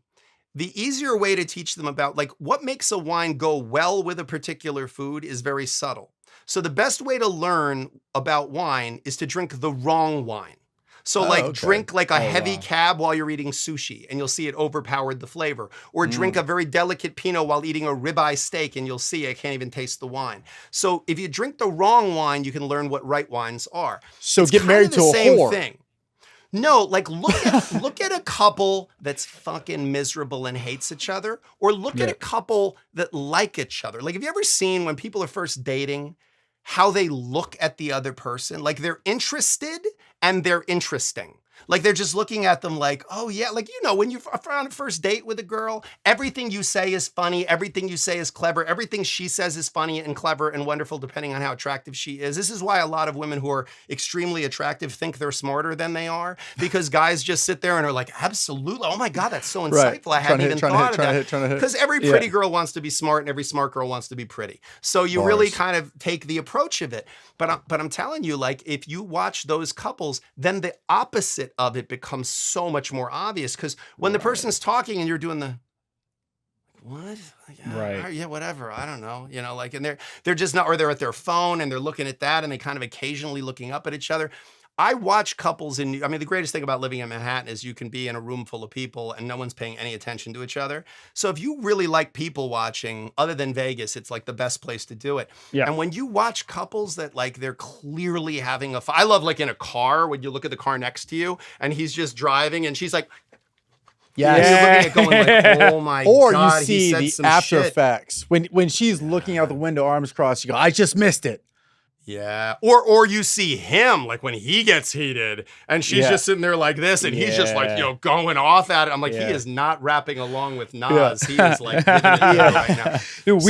The easier way to teach them about what makes a wine go well with a particular food is very subtle. So the best way to learn about wine is to drink the wrong wine. So drink like a heavy cab while you're eating sushi and you'll see it overpowered the flavor. Or drink a very delicate Pinot while eating a ribeye steak and you'll see I can't even taste the wine. So if you drink the wrong wine, you can learn what right wines are. So get married to a whore. Thing. No, like look at a couple that's fucking miserable and hates each other, or look at a couple that like each other. Like, have you ever seen when people are first dating, how they look at the other person? Like they're interested and they're interesting. Like they're just looking at them like, oh yeah, like, you know, when you're on a first date with a girl, everything you say is funny, everything you say is clever, everything she says is funny and clever and wonderful depending on how attractive she is. This is why a lot of women who are extremely attractive think they're smarter than they are, because guys just sit there and are like, absolutely, oh my God, that's so insightful. Right. I hadn't even thought of that. Because every pretty girl wants to be smart and every smart girl wants to be pretty. So you really kind of take the approach of it. But I'm telling you, like, if you watch those couples, then the opposite of it becomes so much more obvious, because when the person's talking and you're doing the what? Yeah, whatever. I don't know. You know, like, and they're just not, or they're at their phone and they're looking at that and they kind of occasionally looking up at each other. I watch couples the greatest thing about living in Manhattan is you can be in a room full of people and no one's paying any attention to each other. So if you really like people watching, other than Vegas, it's like the best place to do it. Yeah. And when you watch couples that like, they're clearly having I love like in a car, when you look at the car next to you and he's just driving and she's like, yeah, you're looking at going like, oh my or God, you see the after effects. When she's looking out the window, arms crossed, you go, I just missed it. Yeah. Or you see him like when he gets heated and she's just sitting there like this and he's just like, you know, going off at it. I'm like, he is not rapping along with Nas. He is like giving it right now. Dude,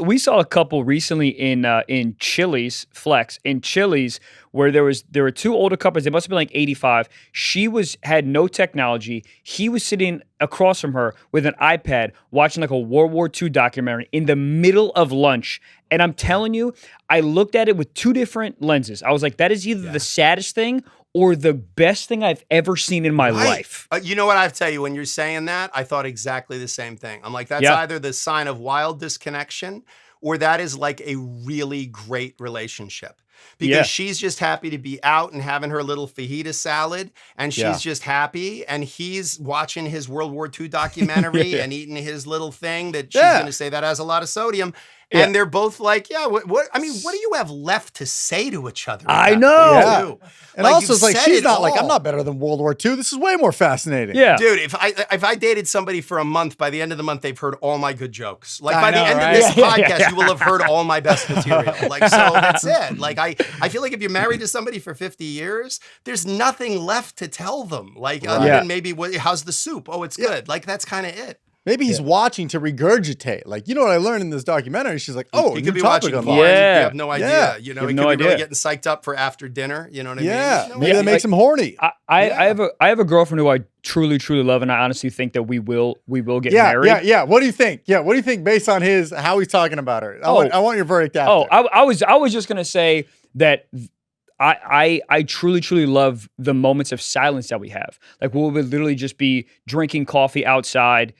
we saw a couple recently in Chili's Flex in Chili's where there were two older couples. They must have been like 85. She had no technology. He was sitting across from her with an iPad watching like a World War II documentary in the middle of lunch. And I'm telling you, I looked at it with two different lenses. I was like, that is either the saddest thing or the best thing I've ever seen in my life. You know what I have to tell you, when you're saying that, I thought exactly the same thing. I'm like, that's either the sign of wild disconnection or that is like a really great relationship. Because she's just happy to be out and having her little fajita salad, and she's just happy, and he's watching his World War II documentary and eating his little thing that she's going to say that has a lot of sodium. And they're both like, what do you have left to say to each other? I know. Yeah. And like, also, it's like, she's not like, I'm not better than World War II. This is way more fascinating. Yeah. Dude, if I dated somebody for a month, by the end of the month, they've heard all my good jokes. Like, by the end of this podcast, you will have heard all my best material. Like, so that's it. Like, I feel like if you're married to somebody for 50 years, there's nothing left to tell them. Like, other than maybe, how's the soup? Oh, it's good. Like, that's kind of it. Maybe he's watching to regurgitate. Like, you know what I learned in this documentary? She's like, oh, he could be watching porn. You have no idea. You know, he could be really getting psyched up for after dinner. You know what I mean? Yeah, maybe that makes him horny. I have a girlfriend who I truly, truly love, and I honestly think that we will get married. Yeah. What do you think? Yeah, what do you think based on how he's talking about her? I want your verdict after. I was just gonna say that I truly, truly love the moments of silence that we have. Like, we'll literally just be drinking coffee outside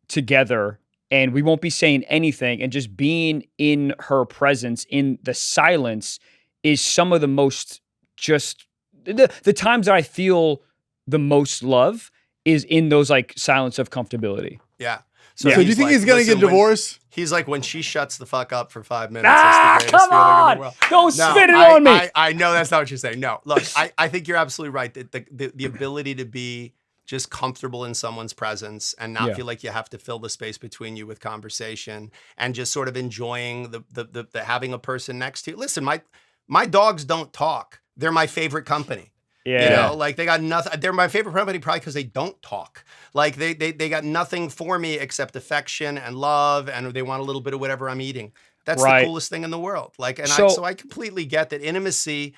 together, and we won't be saying anything, and just being in her presence in the silence is some of the most just the times that I feel the most love is in those like silence of comfortability. Yeah. So do you think he's gonna get divorced? He's like, when she shuts the fuck up for 5 minutes. That's the come on! In the world. Don't spit it on me. I know that's not what you're saying. No, look, I think you're absolutely right. The ability to be just comfortable in someone's presence and not feel like you have to fill the space between you with conversation, and just sort of enjoying the having a person next to you. Listen, my dogs don't talk. They're my favorite company. Yeah. You know, like, they got nothing. They're my favorite company probably because they don't talk. Like, they got nothing for me except affection and love, and they want a little bit of whatever I'm eating. That's the coolest thing in the world. Like, and so I completely get that intimacy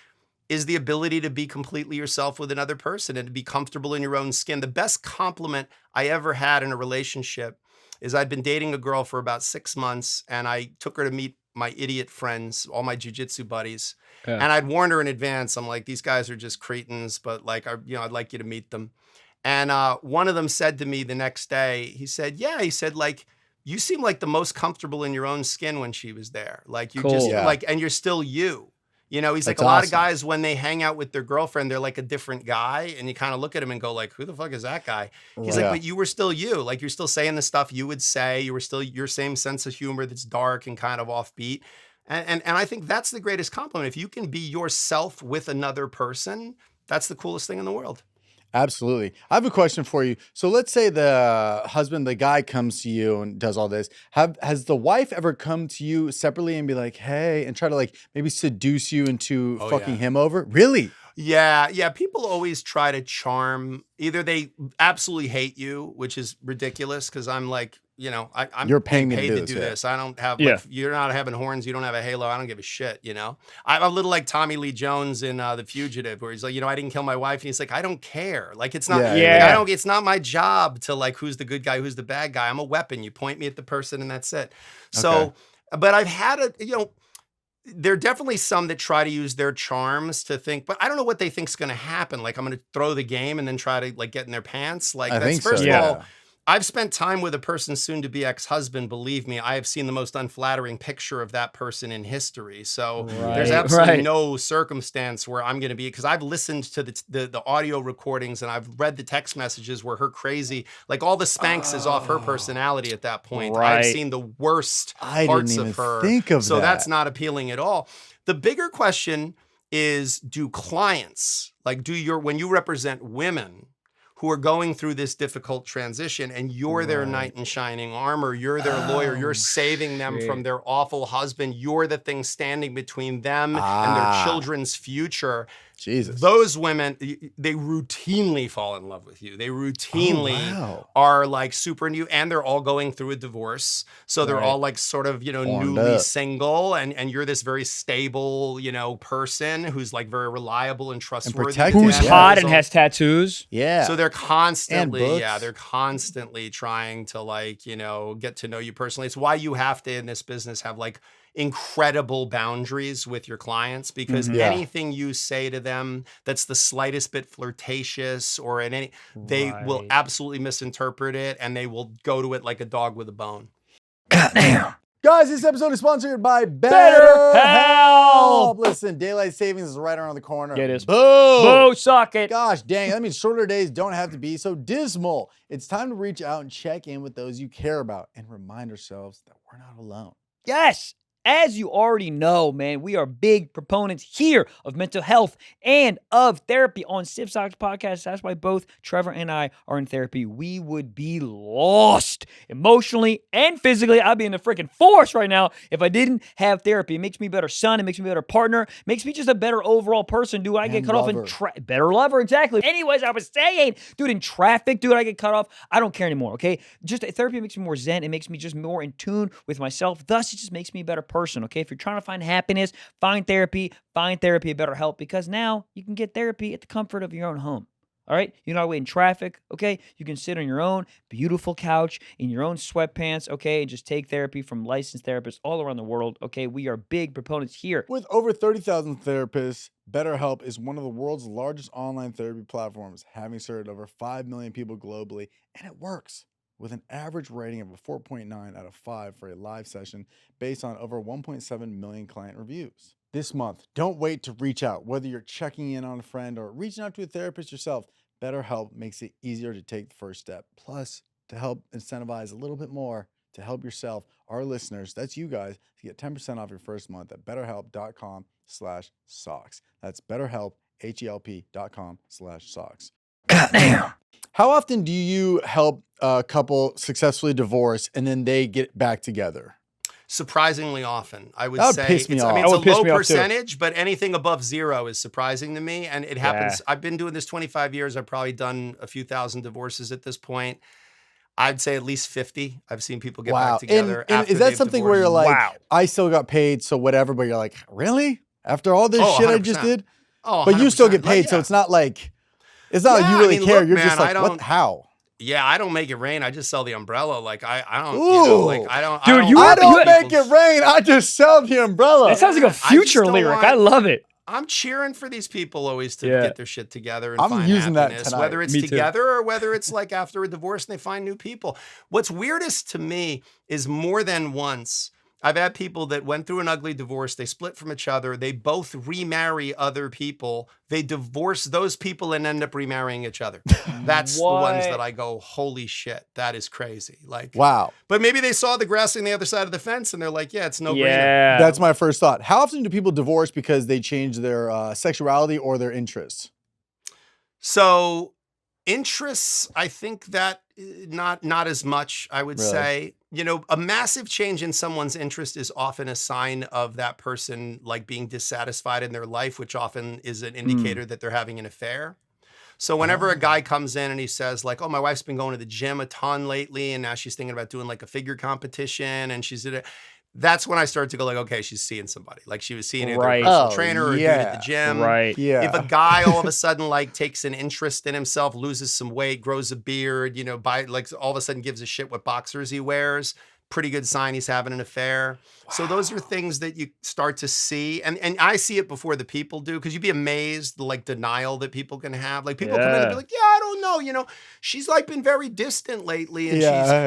is the ability to be completely yourself with another person and to be comfortable in your own skin. The best compliment I ever had in a relationship is I'd been dating a girl for about 6 months, and I took her to meet my idiot friends, all my jujitsu buddies. Yeah. And I'd warned her in advance. I'm like, these guys are just cretins, but like, I'd like you to meet them. And one of them said to me the next day, he said, like, you seem like the most comfortable in your own skin when she was there. Like, you just like, and you're still you. You know, he's like, a lot of guys, when they hang out with their girlfriend, they're like a different guy. And you kind of look at him and go like, who the fuck is that guy? He's like, but you were still you. Like, you're still saying the stuff you would say. You were still your same sense of humor that's dark and kind of offbeat. And I think that's the greatest compliment. If you can be yourself with another person, that's the coolest thing in the world. Absolutely. I have a question for you. So let's say the husband, the guy comes to you and does all this. Has the wife ever come to you separately and be like, hey, and try to like maybe seduce you into fucking him over? Really? Yeah. People always try to charm. Either they absolutely hate you, which is ridiculous because I'm like, you know, you're paying me paid to do this. I don't have, like, you're not having horns. You don't have a halo. I don't give a shit, you know? I'm a little like Tommy Lee Jones in The Fugitive, where he's like, you know, I didn't kill my wife. And he's like, I don't care. Like, it's not, it's not my job to like, who's the good guy, who's the bad guy. I'm a weapon. You point me at the person and that's it. So, but I've had there are definitely some that try to use their charms to think, but I don't know what they think's going to happen. Like, I'm going to throw the game and then try to like get in their pants. Like, first of all, I've spent time with a person's soon-to-be ex-husband. Believe me, I have seen the most unflattering picture of that person in history. So there's absolutely no circumstance where I'm going to be, because I've listened to the audio recordings and I've read the text messages where her crazy, like all the Spanx is off her personality at that point. I've seen the worst parts of her. So that's not appealing at all. The bigger question is, do clients, like when you represent women who are going through this difficult transition and you're their knight in shining armor, you're their lawyer, you're saving them from their awful husband, you're the thing standing between them and their children's future. Jesus. Those women, they routinely fall in love with you. They routinely are like super new, and they're all going through a divorce. So they're all like sort of, you know, newly single, and you're this very stable, you know, person who's like very reliable and trustworthy. And who's hot and has tattoos. Yeah. So they're constantly, they're constantly trying to like, you know, get to know you personally. It's why you have to, in this business, have like incredible boundaries with your clients, because anything you say to them that's the slightest bit flirtatious or they will absolutely misinterpret it, and they will go to it like a dog with a bone. God damn. Guys, this episode is sponsored by BetterHelp. Listen, daylight savings is right around the corner. It is. Boom. Boo, suck it. Gosh dang, that means shorter days don't have to be so dismal. It's time to reach out and check in with those you care about and remind ourselves that we're not alone. Yes. As you already know, man, we are big proponents here of mental health and of therapy on Stiff Socks Podcast. That's why both Trevor and I are in therapy. We would be lost emotionally and physically. I'd be in the freaking forest right now if I didn't have therapy. It makes me a better son. It makes me a better partner. It makes me just a better overall person. Dude, I get cut off in better lover, exactly. Anyways, I was saying, dude, in traffic, dude, I get cut off. I don't care anymore, okay? Just therapy makes me more zen. It makes me just more in tune with myself. Thus, it just makes me a better person, okay? If you're trying to find happiness, find therapy at BetterHelp, because now you can get therapy at the comfort of your own home. All right? You're not waiting in traffic, okay? You can sit on your own beautiful couch in your own sweatpants, okay, and just take therapy from licensed therapists all around the world, okay? We are big proponents here. With over 30,000 therapists, BetterHelp is one of the world's largest online therapy platforms, having served over 5 million people globally, and it works. With an average rating of a 4.9 out of 5 for a live session based on over 1.7 million client reviews. This month, don't wait to reach out. Whether you're checking in on a friend or reaching out to a therapist yourself, BetterHelp makes it easier to take the first step. Plus, to help incentivize a little bit more, to help yourself, our listeners, that's you guys, to get 10% off your first month at BetterHelp.com/socks. That's BetterHelp, HELP.com/socks. Goddamn. How often do you help a couple successfully divorce and then they get back together? Surprisingly often, I would say. Piss me off. I mean, it's a low percentage, but anything above 0 is surprising to me. And it happens. I've been doing this 25 years. I've probably done a few thousand divorces at this point. I'd say at least 50. I've seen people get back together. And is that something where you're like, I still got paid, so whatever, but you're like, really? After all this shit 100%. I just did? But you still get paid, so it's not like... It's not like you really care. You're just like, what? How? Yeah, I don't make it rain. I just sell the umbrella. Like I don't. Ooh. You know, like I don't. Dude, I don't make it rain. I just sell the umbrella. It sounds like a future lyric. I love it. I'm cheering for these people always to get their shit together and find using happiness, that tonight. whether it's together or whether it's like after a divorce and they find new people. What's weirdest to me is more than once I've had people that went through an ugly divorce. They split from each other. They both remarry other people. They divorce those people and end up remarrying each other. That's the ones that I go, holy shit, that is crazy. Like, wow. But maybe they saw the grass on the other side of the fence and they're like, yeah, it's no brainer. Yeah. That's my first thought. How often do people divorce because they change their sexuality or their interests? So interests, I think that not as much, I would say. You know, a massive change in someone's interest is often a sign of that person like being dissatisfied in their life, which often is an indicator that they're having an affair. So whenever a guy comes in and he says like, oh, my wife's been going to the gym a ton lately and now she's thinking about doing like a figure competition and she's in it. That's when I started to go like, okay, she's seeing somebody. Like she was seeing either a personal trainer or a dude at the gym. Right. Yeah. If a guy all of a sudden like takes an interest in himself, loses some weight, grows a beard, you know, like all of a sudden gives a shit what boxers he wears, pretty good sign he's having an affair. Wow. So those are things that you start to see. And I see it before the people do, because you'd be amazed the like denial that people can have. Like people come in and be like, yeah, I don't know. You know, she's like been very distant lately and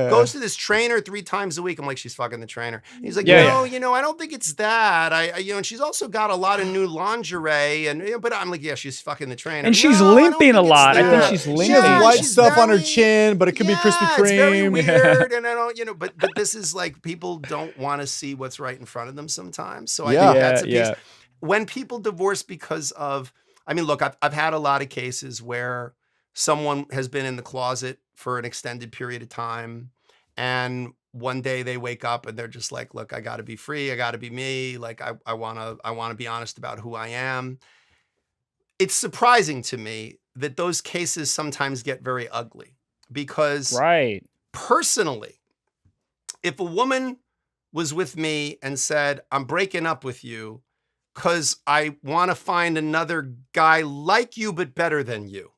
goes to this trainer 3 times a week. I'm like, she's fucking the trainer. And he's like, no, you know, I don't think it's that. You know, and she's also got a lot of new lingerie and, you know, but I'm like, yeah, she's fucking the trainer. And she's limping a lot. I think she's limping. She has white stuff on her chin, but it could be Krispy Kreme. It's very weird. And I don't, you know, but this is like, people don't want to see what's right in front of them sometimes. So I think that's a piece. When people divorce because of, I mean, look, I've had a lot of cases where someone has been in the closet for an extended period of time. And one day they wake up and they're just like, look, I got to be free. I got to be me. Like, I want to be honest about who I am. It's surprising to me that those cases sometimes get very ugly because personally, if a woman was with me and said, I'm breaking up with you because I want to find another guy like you, but better than you,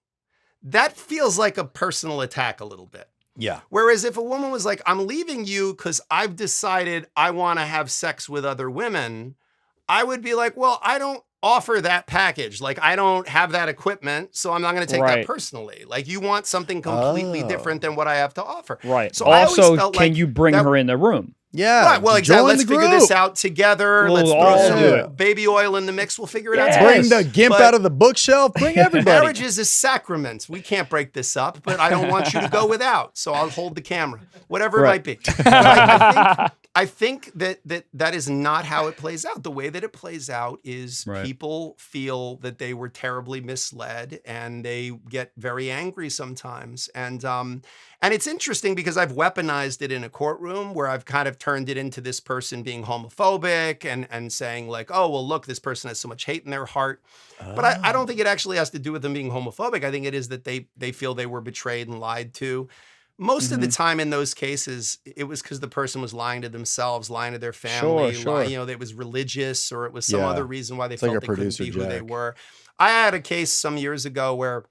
that feels like a personal attack a little bit. Yeah. Whereas if a woman was like, I'm leaving you because I've decided I want to have sex with other women, I would be like, well, I don't offer that package. Like, I don't have that equipment, so I'm not going to take that personally. Like, you want something completely different than what I have to offer. Right. So also, can you bring her in the room? Yeah. Right. Well, exactly. Let's figure this out together. Let's throw some baby oil in the mix. We'll figure it out. Bring the gimp out of the bookshelf. Bring everybody. Marriage is a sacrament. We can't break this up, but I don't want you to go without. So I'll hold the camera, whatever it might be. I think that is not how it plays out. The way that it plays out is people feel that they were terribly misled and they get very angry sometimes. And it's interesting because I've weaponized it in a courtroom where I've kind of turned it into this person being homophobic and saying like, oh, well, look, this person has so much hate in their heart. But I don't think it actually has to do with them being homophobic. I think it is that they feel they were betrayed and lied to. Most of the time in those cases, it was because the person was lying to themselves, lying to their family, lying, you know, it was religious or it was some other reason why they felt they couldn't be who they were. I had a case some years ago where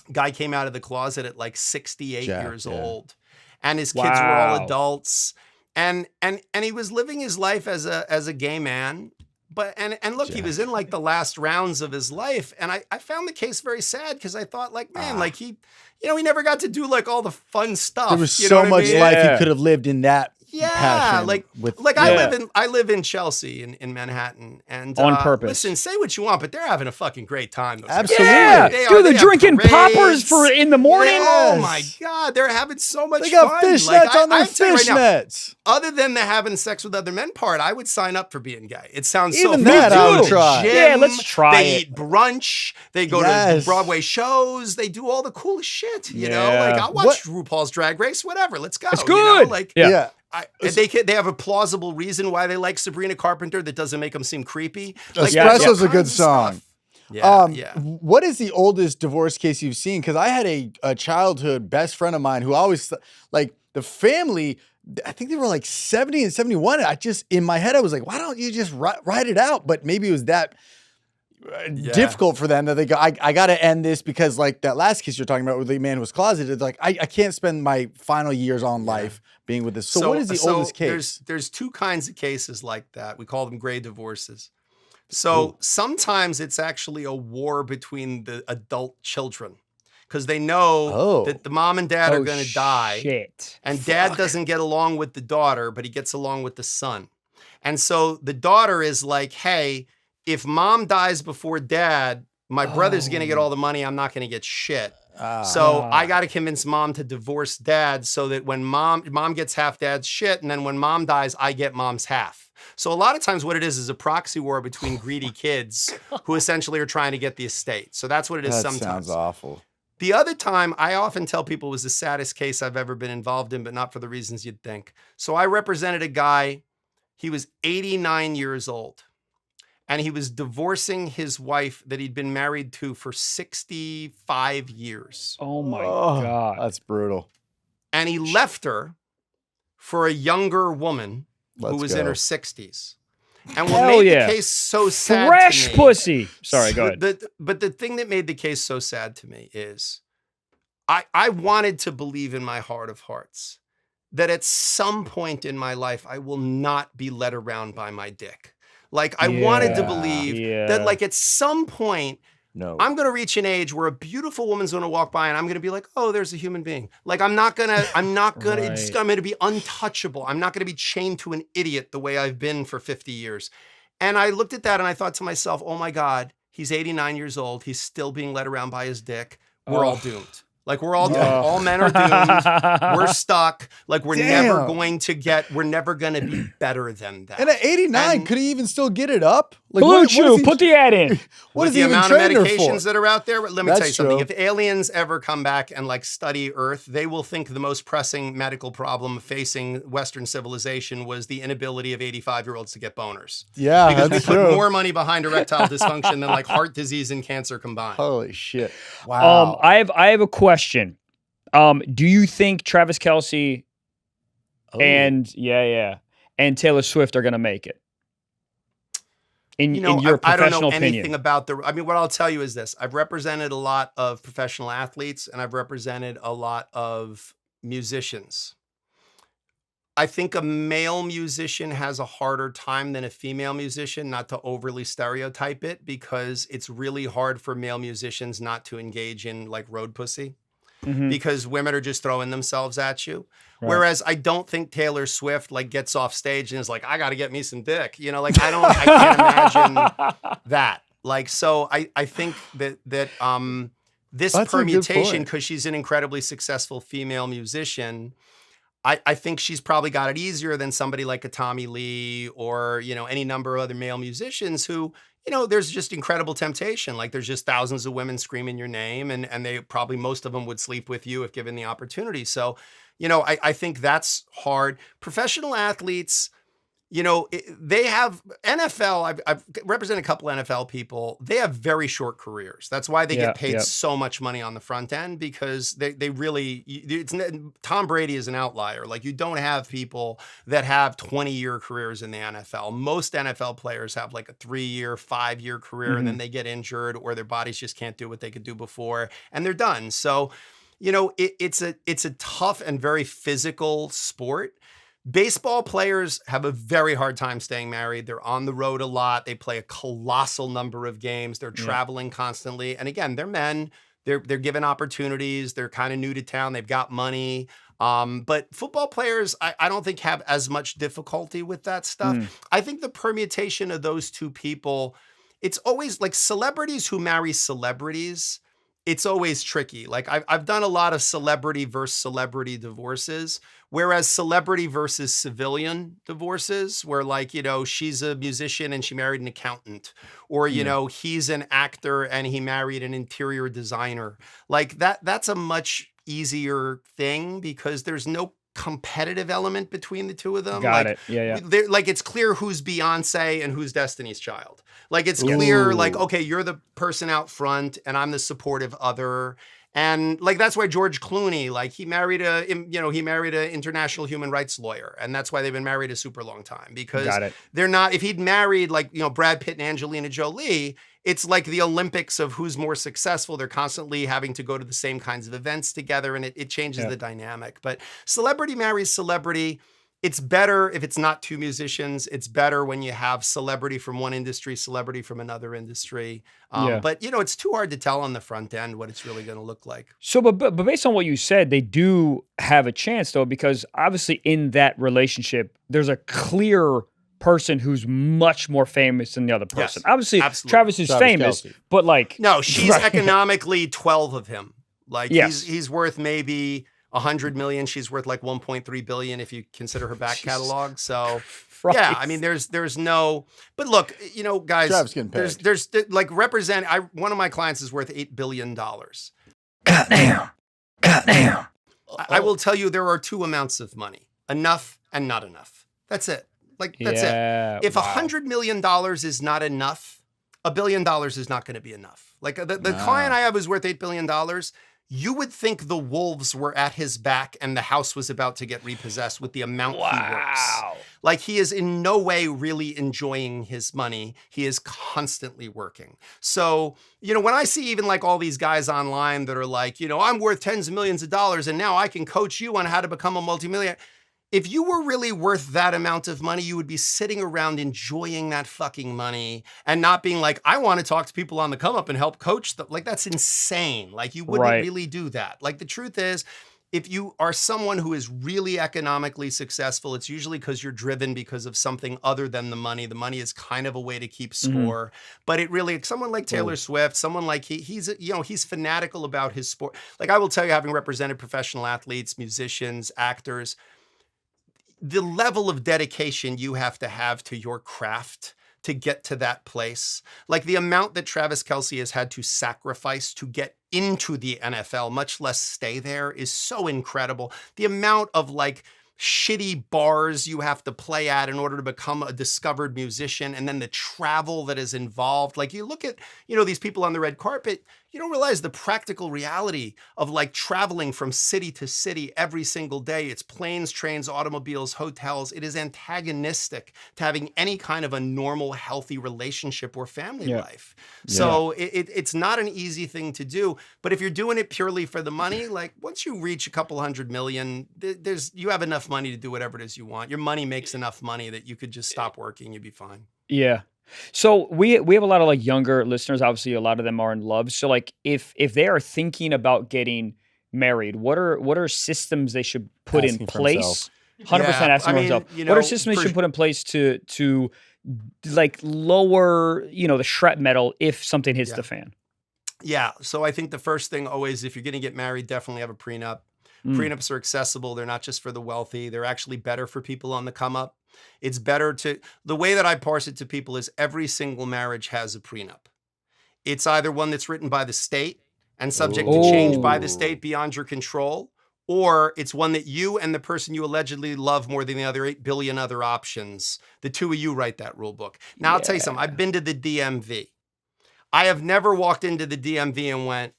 a guy came out of the closet at like 68 years old and his kids were all adults and he was living his life as a gay man. But and look, he was in like the last rounds of his life. And I found the case very sad because I thought like, man, like he never got to do like all the fun stuff. There was so much life he could have lived in that. Yeah, I live in Chelsea in Manhattan, and on purpose. Listen, say what you want, but they're having a fucking great time. Those Absolutely, they're drinking poppers in the morning. Oh my god, they're having so much fun. They got fishnets on their fishnets. Other than the having sex with other men part, I would sign up for being gay. It sounds even so that I would try. Yeah, let's try. They eat brunch. They go to Broadway shows. They do all the coolest shit. You know, like I'll watch RuPaul's Drag Race. Whatever. Let's go. It's good. You know? Like they have a plausible reason why they like Sabrina Carpenter that doesn't make them seem creepy. Like, Espresso's a good song. Yeah. What is the oldest divorce case you've seen? Because I had a childhood best friend of mine who always like the family. I think they were like 70 and 71. I just in my head I was like, why don't you just write it out? But maybe it was that difficult for them that they go, I got to end this because like that last case you're talking about where the man was closeted. Like I can't spend my final years on life being with this. So what is the oldest case? There's 2 kinds of cases like that. We call them gray divorces. So sometimes it's actually a war between the adult children because they know that the mom and dad are going to die. And dad doesn't get along with the daughter, but he gets along with the son. And so the daughter is like, hey, if mom dies before dad, my brother's going to get all the money. I'm not going to get shit. So I got to convince mom to divorce dad so that when mom gets half dad's shit, and then when mom dies, I get mom's half. So a lot of times what it is a proxy war between greedy kids who essentially are trying to get the estate. So that's what it is sometimes. That sounds awful. The other time, I often tell people it was the saddest case I've ever been involved in, but not for the reasons you'd think. So I represented a guy, he was 89 years old, and he was divorcing his wife that he'd been married to for 65 years. Oh my God. That's brutal. And he left her for a younger woman who was in her 60s. And what made the case so sad Fresh to me, pussy. Sorry, go ahead. But the thing that made the case so sad to me is I wanted to believe in my heart of hearts that at some point in my life, I will not be led around by my dick. Like I wanted to believe that like at some point, I'm going to reach an age where a beautiful woman's going to walk by and I'm going to be like, oh, there's a human being. Like I'm not going to, I'm going to be untouchable. I'm not going to be chained to an idiot the way I've been for 50 years. And I looked at that and I thought to myself, oh my God, he's 89 years old. He's still being led around by his dick. We're all doomed. Like we're all doomed. All men are doomed. We're stuck. Like we're never going to be better than that. And at 89, could he even still get it up? Like, BlueChew, put the ad in. What is the amount of medications that are out there? Let me tell you something. True. If aliens ever come back and like study Earth, they will think the most pressing medical problem facing Western civilization was the inability of 85-year-olds to get boners. Yeah, because that's we true. put more money behind erectile dysfunction than like heart disease and cancer combined. Holy shit! Wow. I have a question. Do you think Travis Kelce and Taylor Swift are going to make it? In your professional opinion? I don't know anything about what I'll tell you is this. I've represented a lot of professional athletes and I've represented a lot of musicians. I think a male musician has a harder time than a female musician, not to overly stereotype it, because it's really hard for male musicians not to engage in like road pussy. Because women are just throwing themselves at you. Right. Whereas I don't think Taylor Swift like gets off stage and is like, I got to get me some dick. You know, like I can't imagine that. Like, so I think that this That's permutation, because she's an incredibly successful female musician, I think she's probably got it easier than somebody like a Tommy Lee or, you know, any number of other male musicians who, you know, there's just incredible temptation. Like there's just thousands of women screaming your name and they probably, most of them would sleep with you if given the opportunity. So, you know, I think that's hard. Professional athletes, you know, they have NFL. I've represented a couple NFL people. They have very short careers. That's why they get paid so much money on the front end, because they really, Tom Brady is an outlier. Like you don't have people that have 20-year careers in the NFL. Most NFL players have like a 3-year, 5-year career, and then they get injured or their bodies just can't do what they could do before and they're done. So, you know, it's a tough and very physical sport. Baseball players have a very hard time staying married. They're on the road a lot. They play a colossal number of games. They're traveling constantly. And again, they're men. They're given opportunities. They're kind of new to town. They've got money. But football players, I don't think have as much difficulty with that stuff. I think the permutation of those two people, it's always like celebrities who marry celebrities. It's always tricky. Like I've done a lot of celebrity versus celebrity divorces, whereas celebrity versus civilian divorces, where like, you know, she's a musician and she married an accountant, or, you know, he's an actor and he married an interior designer. Like that's a much easier thing because there's no competitive element between the two of them. Got it. Yeah. Like it's clear who's Beyonce and who's Destiny's Child. Like it's clear, like, okay, you're the person out front and I'm the supportive other. And like, that's why George Clooney, like he married an international human rights lawyer. And that's why they've been married a super long time, because they're not, if he'd married like, you know, Brad Pitt and Angelina Jolie, it's like the Olympics of who's more successful. They're constantly having to go to the same kinds of events together and it changes the dynamic. But celebrity marries celebrity. It's better if it's not two musicians. It's better when you have celebrity from one industry, celebrity from another industry. But, you know, it's too hard to tell on the front end what it's really going to look like. So, but based on what you said, they do have a chance, though, because obviously in that relationship, there's a clear person who's much more famous than the other person. Yes, Obviously, absolutely. Travis is famous, Kelce. but like no, she's economically 12 of him. Like yes. he's worth maybe 100 million. She's worth like 1.3 billion if you consider her back catalog. So yeah, I mean, there's no. But look, you know, guys, there's like one of my clients is worth $8 billion. Goddamn. I will tell you, there are two amounts of money: enough and not enough. That's it. Like that's it. If $100 million is not enough, $1 billion is not going to be enough. Like the client I have is worth $8 billion. You would think the wolves were at his back and the house was about to get repossessed with the amount he works. Like he is in no way really enjoying his money. He is constantly working. So, you know, when I see even like all these guys online that are like, you know, I'm worth tens of millions of dollars and now I can coach you on how to become a multimillionaire. If you were really worth that amount of money, you would be sitting around enjoying that fucking money and not being like, I want to talk to people on the come up and help coach them. Like, that's insane. Like, you wouldn't really do that. Like, the truth is, if you are someone who is really economically successful, it's usually because you're driven because of something other than the money. The money is kind of a way to keep score. But it really, someone like Taylor Swift, someone like he's fanatical about his sport. Like, I will tell you, having represented professional athletes, musicians, actors, the level of dedication you have to your craft to get to that place, like the amount that Travis Kelce has had to sacrifice to get into the NFL, much less stay there, is so incredible. The amount of like shitty bars you have to play at in order to become a discovered musician, and then the travel that is involved. Like, you look at, you know, these people on the red carpet, you don't realize the practical reality of like traveling from city to city every single day. It's planes, trains, automobiles, hotels. It is antagonistic to having any kind of a normal, healthy relationship or family life. So it's not an easy thing to do. But if you're doing it purely for the money, like once you reach a couple $100 million, you have enough money to do whatever it is you want. Your money makes enough money that you could just stop working. You'd be fine. Yeah. So we have a lot of like younger listeners. Obviously, a lot of them are in love. So like, if they are thinking about getting married, what are systems they should put in place? 100% asking themselves. What are systems they should put in place to like lower, you know, the shrap metal if something hits the fan? Yeah. So I think the first thing always, if you're going to get married, definitely have a prenup. Prenups are accessible. They're not just for the wealthy. They're actually better for people on the come up. It's better the way that I parse it to people is every single marriage has a prenup. It's either one that's written by the state and subject to change by the state beyond your control, or it's one that you and the person you allegedly love more than the other 8 billion other options, the two of you write that rule book. Now, I'll tell you something. I've been to the DMV. I have never walked into the DMV and went,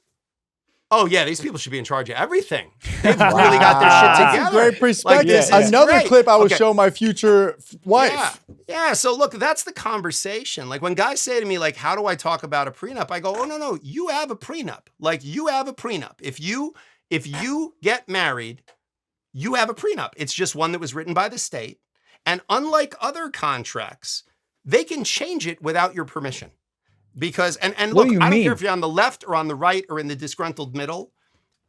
oh yeah, these people should be in charge of everything. They've really got their shit together. That's a great perspective. Like, another clip I would show my future wife. Yeah. So look, that's the conversation. Like when guys say to me, like, how do I talk about a prenup? I go, oh no, you have a prenup. Like you have a prenup. If you get married, you have a prenup. It's just one that was written by the state. And unlike other contracts, they can change it without your permission. Because, and look, I don't care if you're on the left or on the right or in the disgruntled middle,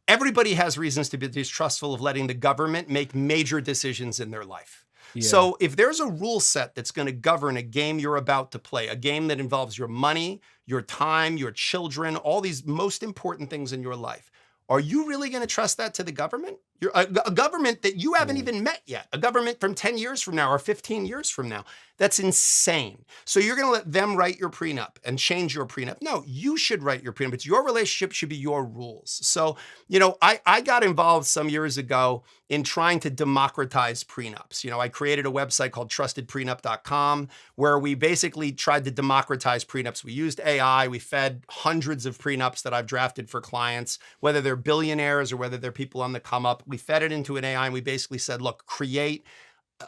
everybody has reasons to be distrustful of letting the government make major decisions in their life. Yeah. So if there's a rule set that's going to govern a game you're about to play, a game that involves your money, your time, your children, all these most important things in your life, are you really going to trust that to the government? A government that you haven't even met yet, a government from 10 years from now or 15 years from now. That's insane. So you're going to let them write your prenup and change your prenup. No, you should write your prenup. It's your relationship, should be your rules. So, you know, I got involved some years ago in trying to democratize prenups. You know, I created a website called trustedprenup.com where we basically tried to democratize prenups. We used AI. We fed hundreds of prenups that I've drafted for clients, whether they're billionaires or whether they're people on the come up. We fed it into an AI and we basically said, look, create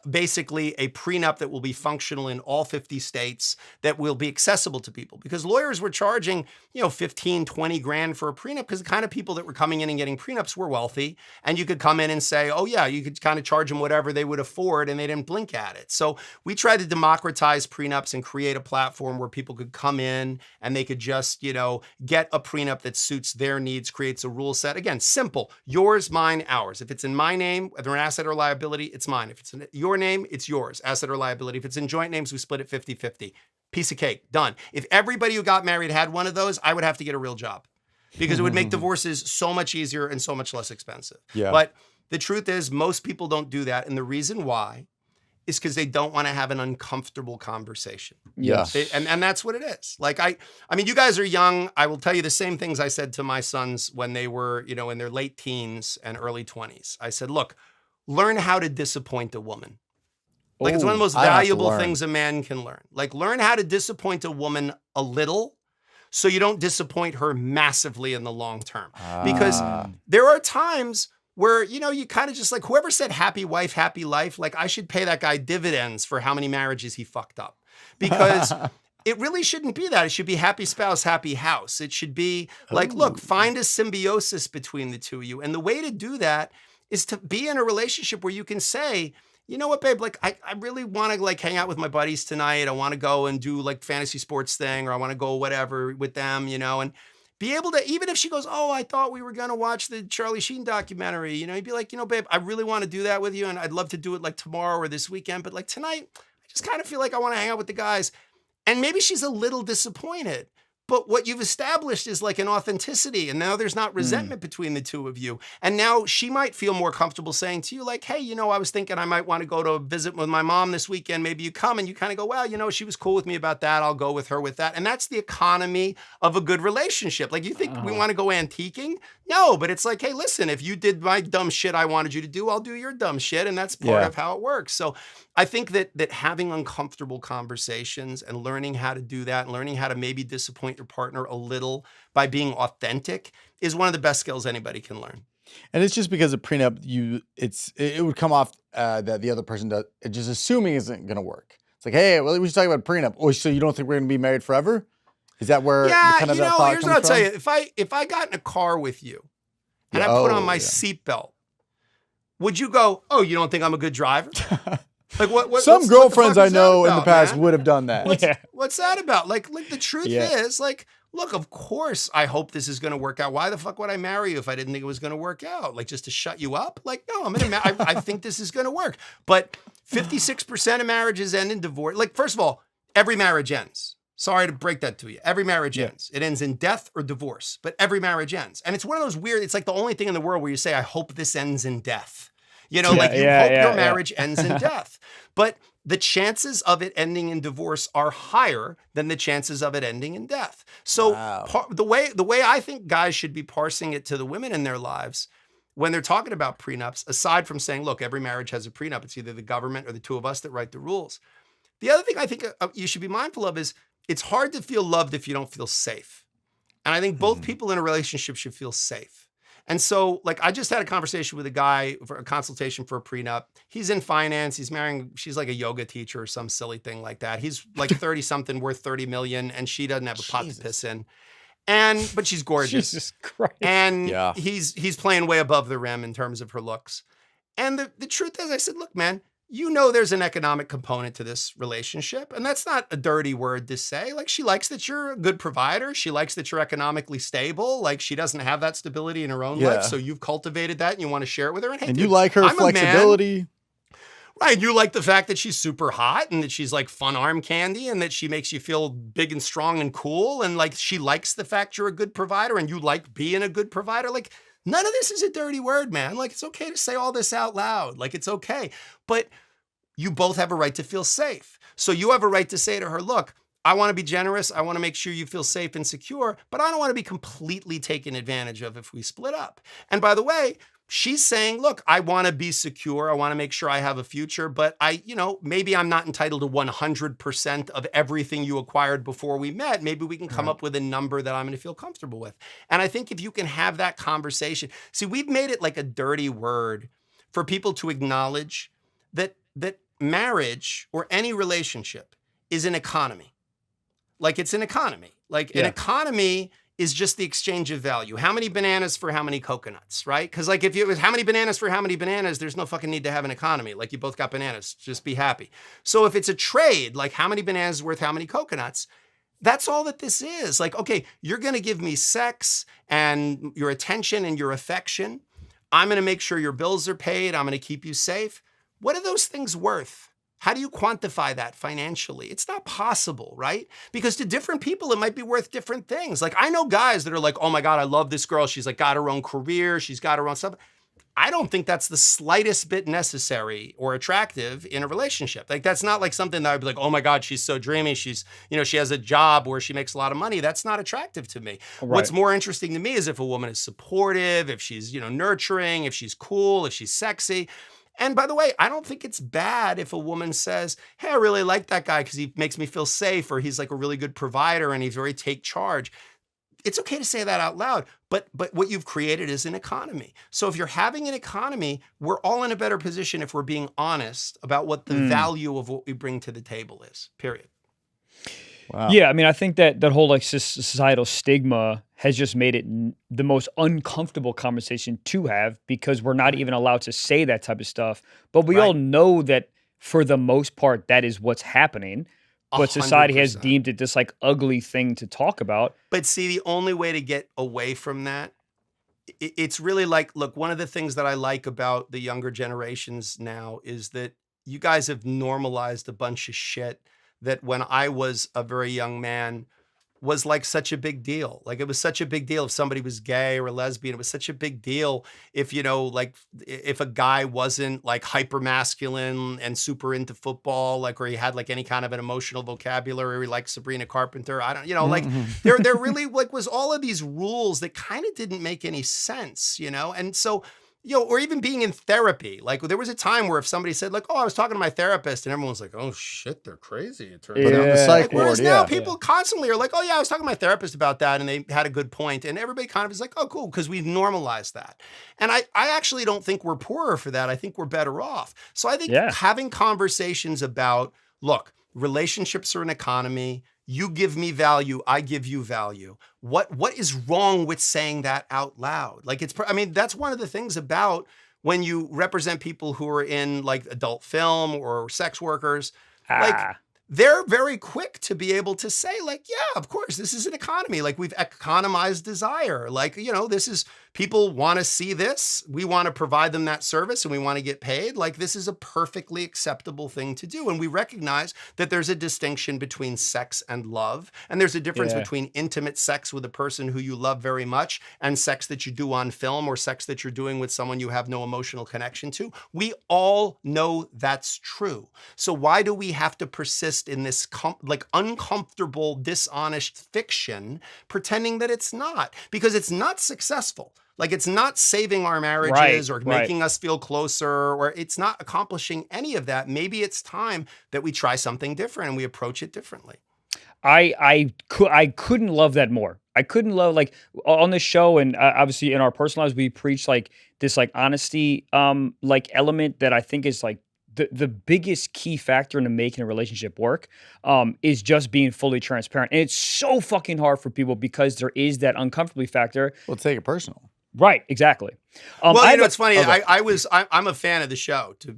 basically a prenup that will be functional in all 50 states that will be accessible to people, because lawyers were charging, 15, 20 grand for a prenup because the kind of people that were coming in and getting prenups were wealthy. And you could come in and say, oh yeah, you could kind of charge them whatever they would afford and they didn't blink at it. So we tried to democratize prenups and create a platform where people could come in and they could just, get a prenup that suits their needs, creates a rule set. Again, simple, yours, mine, ours. If it's in my name, whether an asset or liability, it's mine. If it's your name, it's yours, asset or liability. If it's in joint names, we split it 50-50. Piece of cake, done. If everybody who got married had one of those, I would have to get a real job because it would make divorces so much easier and so much less expensive. Yeah. But the truth is, most people don't do that. And the reason why is because they don't want to have an uncomfortable conversation. Yes. And that's what it is. Like, I mean, you guys are young. I will tell you the same things I said to my sons when they were, in their late teens and early 20s. I said, look, learn how to disappoint a woman. Like, it's one of the most valuable things a man can learn. Like, learn how to disappoint a woman a little so you don't disappoint her massively in the long term. Because there are times where, you kind of just like, whoever said happy wife, happy life, like, I should pay that guy dividends for how many marriages he fucked up. Because it really shouldn't be that. It should be happy spouse, happy house. It should be like, look, find a symbiosis between the two of you. And the way to do that is to be in a relationship where you can say, you know what, babe, like, I really want to like hang out with my buddies tonight. I want to go and do like fantasy sports thing, or I want to go whatever with them, and be able to, even if she goes, oh, I thought we were going to watch the Charlie Sheen documentary, you'd be like, babe, I really want to do that with you. And I'd love to do it like tomorrow or this weekend. But like tonight, I just kind of feel like I want to hang out with the guys. And maybe she's a little disappointed. But what you've established is like an authenticity. And now there's not resentment between the two of you. And now she might feel more comfortable saying to you like, hey, I was thinking I might want to go to visit with my mom this weekend. Maybe you come, and you kind of go, well, she was cool with me about that. I'll go with her with that. And that's the economy of a good relationship. Like, you think we want to go antiquing? No, but it's like, hey, listen, if you did my dumb shit I wanted you to do, I'll do your dumb shit. And that's part of how it works. So I think that having uncomfortable conversations and learning how to do that and learning how to maybe disappoint your partner a little by being authentic is one of the best skills anybody can learn. And it's just because of prenup, it would come off that the other person does, just assuming isn't going to work. It's like, hey, well, we should talk about prenup. Oh, so you don't think we're going to be married forever? Is that where kind of that thought here's comes what I'll tell from? you. If I got in a car with you and I put on my seatbelt, would you go, oh, you don't think I'm a good driver? Like Some girlfriends I know in the past would have done that. What's that about? Like the truth is, like, look, of course I hope this is going to work out. Why the fuck would I marry you if I didn't think it was going to work out? Like, just to shut you up? Like, no, I think this is going to work. But 56% of marriages end in divorce. Like, first of all, every marriage ends. Sorry to break that to you. Every marriage ends. It ends in death or divorce, but every marriage ends. And it's one of those weird, it's like the only thing in the world where you say, I hope this ends in death. You hope your marriage ends in death. But the chances of it ending in divorce are higher than the chances of it ending in death. So the way I think guys should be parsing it to the women in their lives when they're talking about prenups, aside from saying, look, every marriage has a prenup, it's either the government or the two of us that write the rules. The other thing I think you should be mindful of is it's hard to feel loved if you don't feel safe. And I think both people in a relationship should feel safe. And so, like, I just had a conversation with a guy for a consultation for a prenup. He's in finance. He's marrying, she's like a yoga teacher or some silly thing like that. He's like 30 something worth 30 million, and she doesn't have a pot to piss in. But she's gorgeous. Jesus Christ. And he's playing way above the rim in terms of her looks. And the truth is, I said, look, man, there's an economic component to this relationship. And that's not a dirty word to say. Like, she likes that you're a good provider. She likes that you're economically stable. Like, she doesn't have that stability in her own life. So you've cultivated that and you want to share it with her. And, hey, you like her flexibility. Right. You like the fact that she's super hot and that she's like fun arm candy and that she makes you feel big and strong and cool. And like, she likes the fact you're a good provider and you like being a good provider. Like, none of this is a dirty word, man. Like, it's okay to say all this out loud. Like, it's okay. But you both have a right to feel safe. So you have a right to say to her, look, I want to be generous. I want to make sure you feel safe and secure, but I don't want to be completely taken advantage of if we split up. And by the way, she's saying, look, I want to be secure. I want to make sure I have a future, but maybe I'm not entitled to 100% of everything you acquired before we met. Maybe we can come up with a number that I'm going to feel comfortable with. And I think if you can have that conversation, see, we've made it like a dirty word for people to acknowledge that marriage or any relationship is an economy. Like, it's an economy. Like, an economy is just the exchange of value. How many bananas for how many coconuts, right? Because like, if it was how many bananas for how many bananas, there's no fucking need to have an economy. Like, you both got bananas, just be happy. So if it's a trade, like how many bananas is worth how many coconuts, that's all that this is. Like, okay, you're going to give me sex and your attention and your affection. I'm going to make sure your bills are paid. I'm going to keep you safe. what are those things worth? How do you quantify that financially? It's not possible, right? Because to different people, it might be worth different things. Like I know guys that are like, oh my God, I love this girl. She's like got her own career. She's got her own stuff. I don't think that's the slightest bit necessary or attractive in a relationship. Like that's not like something that I'd be like, oh my God, she's so dreamy. She's, she has a job where she makes a lot of money. That's not attractive to me. Right. What's more interesting to me is if a woman is supportive, if she's, nurturing, if she's cool, if she's sexy. And by the way, I don't think it's bad if a woman says, hey, I really like that guy because he makes me feel safe, or he's like a really good provider and he's very take charge. It's okay to say that out loud, but what you've created is an economy. So if you're having an economy, we're all in a better position if we're being honest about what the value of what we bring to the table is, period. Wow. Yeah, I mean, I think that whole like societal stigma has just made it the most uncomfortable conversation to have because we're not even allowed to say that type of stuff. But we all know that for the most part, that is what's happening. But society 100%. Has deemed it this like ugly thing to talk about. But see, the only way to get away from that, it's really like, look, one of the things that I like about the younger generations now is that you guys have normalized a bunch of shit that when I was a very young man was like such a big deal. Like it was such a big deal if somebody was gay or a lesbian. It was such a big deal if, like if a guy wasn't like hyper masculine and super into football, like, or he had like any kind of an emotional vocabulary, like Sabrina Carpenter. I don't, like there really like was all of these rules that kind of didn't make any sense, And so, or even being in therapy. Like there was a time where if somebody said like, oh, I was talking to my therapist and everyone's like, oh shit, they're crazy. It turns out. The psych ward, whereas now people constantly are like, oh yeah, I was talking to my therapist about that and they had a good point. And everybody kind of is like, oh cool, because we've normalized that. And I actually don't think we're poorer for that. I think we're better off. So I think having conversations about, look, relationships are an economy. You give me value, I give you value. What is wrong with saying that out loud? Like that's one of the things about when you represent people who are in like adult film or sex workers, like they're very quick to be able to say like, yeah, of course, this is an economy. Like we've economized desire. Like, this is, people want to see this. We want to provide them that service and we want to get paid. Like this is a perfectly acceptable thing to do. And we recognize that there's a distinction between sex and love. And there's a difference between intimate sex with a person who you love very much and sex that you do on film or sex that you're doing with someone you have no emotional connection to. We all know that's true. So why do we have to persist in this uncomfortable, dishonest fiction, pretending that it's not? Because it's not successful. Like it's not saving our marriages or making us feel closer, or it's not accomplishing any of that. Maybe it's time that we try something different and we approach it differently. I couldn't love that more. I couldn't love like on this show and obviously in our personal lives, we preach like this like honesty like element that I think is like the biggest key factor into making a relationship work is just being fully transparent. And it's so fucking hard for people because there is that uncomfortability factor. Well, take it personal. Right, exactly. Well, it's funny. Okay. I'm a fan of the show to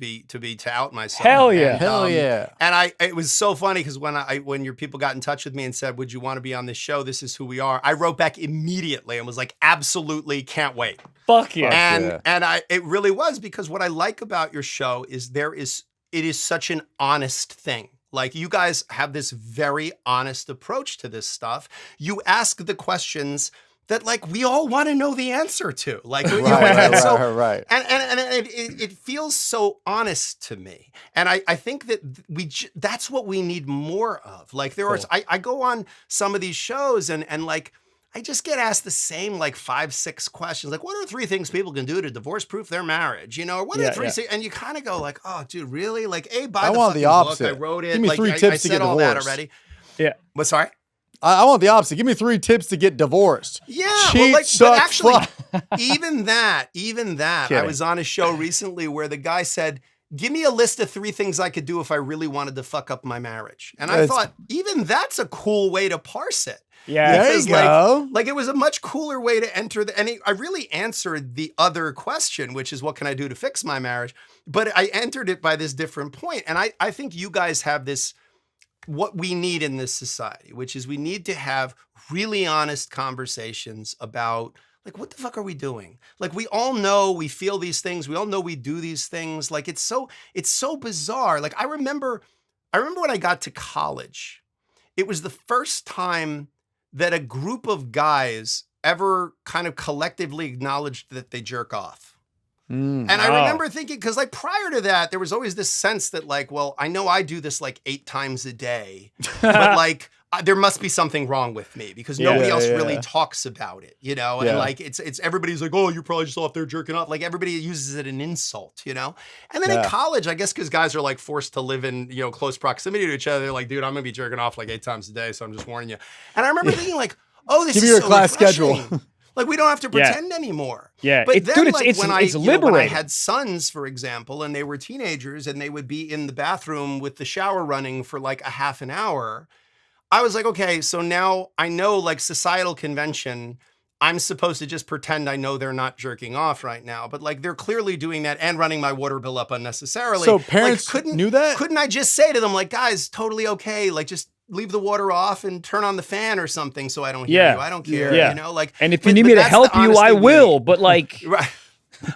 out myself. Hell yeah, hell yeah. And it was so funny because when your people got in touch with me and said, "Would you want to be on this show? This is who we are." I wrote back immediately and was like, "Absolutely, can't wait." Fuck yeah. And it really was because what I like about your show is it is such an honest thing. Like you guys have this very honest approach to this stuff. You ask the questions that like we all want to know the answer to, like, right. And it feels so honest to me. And I think that that's what we need more of. Like there are, I go on some of these shows and like, I just get asked the same like 5-6 questions. Like, what are 3 things people can do to divorce-proof their marriage? Or what are 3 things? And you kind of go like, oh, dude, really? Like, buy the fucking book. I wrote it. Give me 3 tips to get divorced. I said all that already. Yeah. What? Sorry. I want the opposite. Give me 3 tips to get divorced. Yeah, cheat, but actually, even that. Kidding. I was on a show recently where the guy said, "Give me a list of 3 things I could do if I really wanted to fuck up my marriage." And I thought, even that's a cool way to parse it. Yeah, there you go. Like it was a much cooler way to enter I really answered the other question, which is what can I do to fix my marriage? But I entered it by this different point. And I think you guys have this, what we need in this society, which is we need to have really honest conversations about Like, what the fuck are we doing? Like, we all know we feel these things. We all know we do these things. Like, it's so bizarre. Like, I remember when I got to college, it was the first time that a group of guys ever kind of collectively acknowledged that they jerk off. And I remember thinking, because like prior to that, there was always this sense that like, well, I know I do this like 8 times a day, but like there must be something wrong with me because nobody else really talks about it, you know? And like, it's everybody's like, oh, you're probably just off there jerking off. Like everybody uses it an insult, you know? And then in college, I guess because guys are like forced to live in, you know, close proximity to each other, they're like, dude, I'm gonna be jerking off like 8 times a day. So I'm just warning you. And I remember thinking like, oh, this is so class schedule. Like, we don't have to pretend anymore. Yeah. But then, dude, like, it's when liberating. when I had sons, for example, and they were teenagers and they would be in the bathroom with the shower running for like a half an hour, I was like, okay, so now I know, like, societal convention, I'm supposed to just pretend I know they're not jerking off right now. But, like, they're clearly doing that and running my water bill up unnecessarily. So parents knew that? Couldn't I just say to them, like, guys, totally okay. Like, just leave the water off and turn on the fan or something so I don't hear you. I don't care, you know? Like, and if you need me to help you, I will. But, like... Right.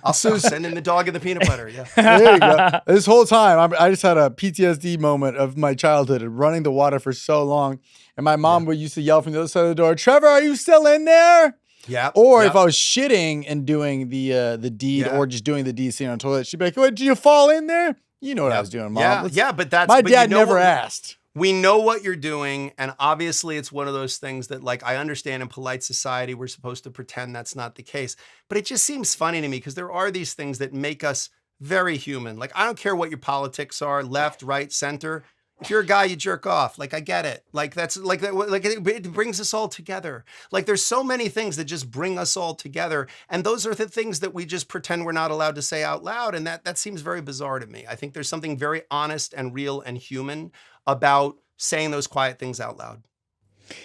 I'll send in the dog and the peanut butter. Yeah. There you go. This whole time, I just had a PTSD moment of my childhood and running the water for so long. And my mom would used to yell from the other side of the door, Trevor, are you still in there? Yeah. Or if I was shitting and doing the deed or just doing the deed sitting on the toilet, she'd be like, what, did you fall in there? You know what I was doing, Mom. But that's... My dad never asked. We know what you're doing, and obviously it's one of those things that, like, I understand in polite society we're supposed to pretend that's not the case, but it just seems funny to me because there are these things that make us very human. Like, I don't care what your politics are, left, right, center. If you're a guy, you jerk off. Like, I get it. Like, that's like that. Like, it brings us all together. Like, there's so many things that just bring us all together, and those are the things that we just pretend we're not allowed to say out loud, and that seems very bizarre to me. I think there's something very honest and real and human about saying those quiet things out loud.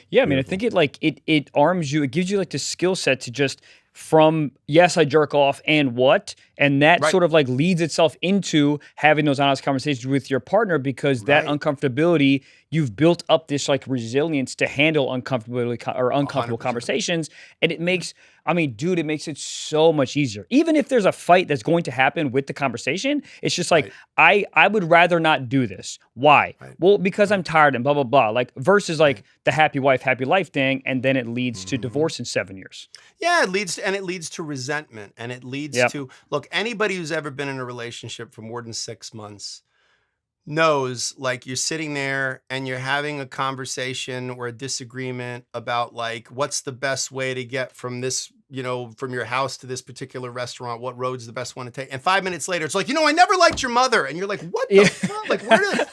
Yeah, I mean, I think it arms you. It gives you like the skill set to just from yes, I jerk off and what, and that sort of like leads itself into having those honest conversations with your partner because that uncomfortability, you've built up this like resilience to handle uncomfortable conversations, and it makes. I mean, dude, it makes it so much easier. Even if there's a fight that's going to happen with the conversation, it's just like, I would rather not do this. Why? Well, because I'm tired and blah, blah, blah. Like versus like the happy wife, happy life thing. And then it leads to divorce in 7 years. Yeah, it leads to resentment. And it leads to, look, anybody who's ever been in a relationship for more than 6 months knows, like, you're sitting there and you're having a conversation or a disagreement about like what's the best way to get from this, you know, from your house to this particular restaurant, what road's the best one to take, and 5 minutes later it's like, you know, I never liked your mother, and you're like, what the fuck, like, where did,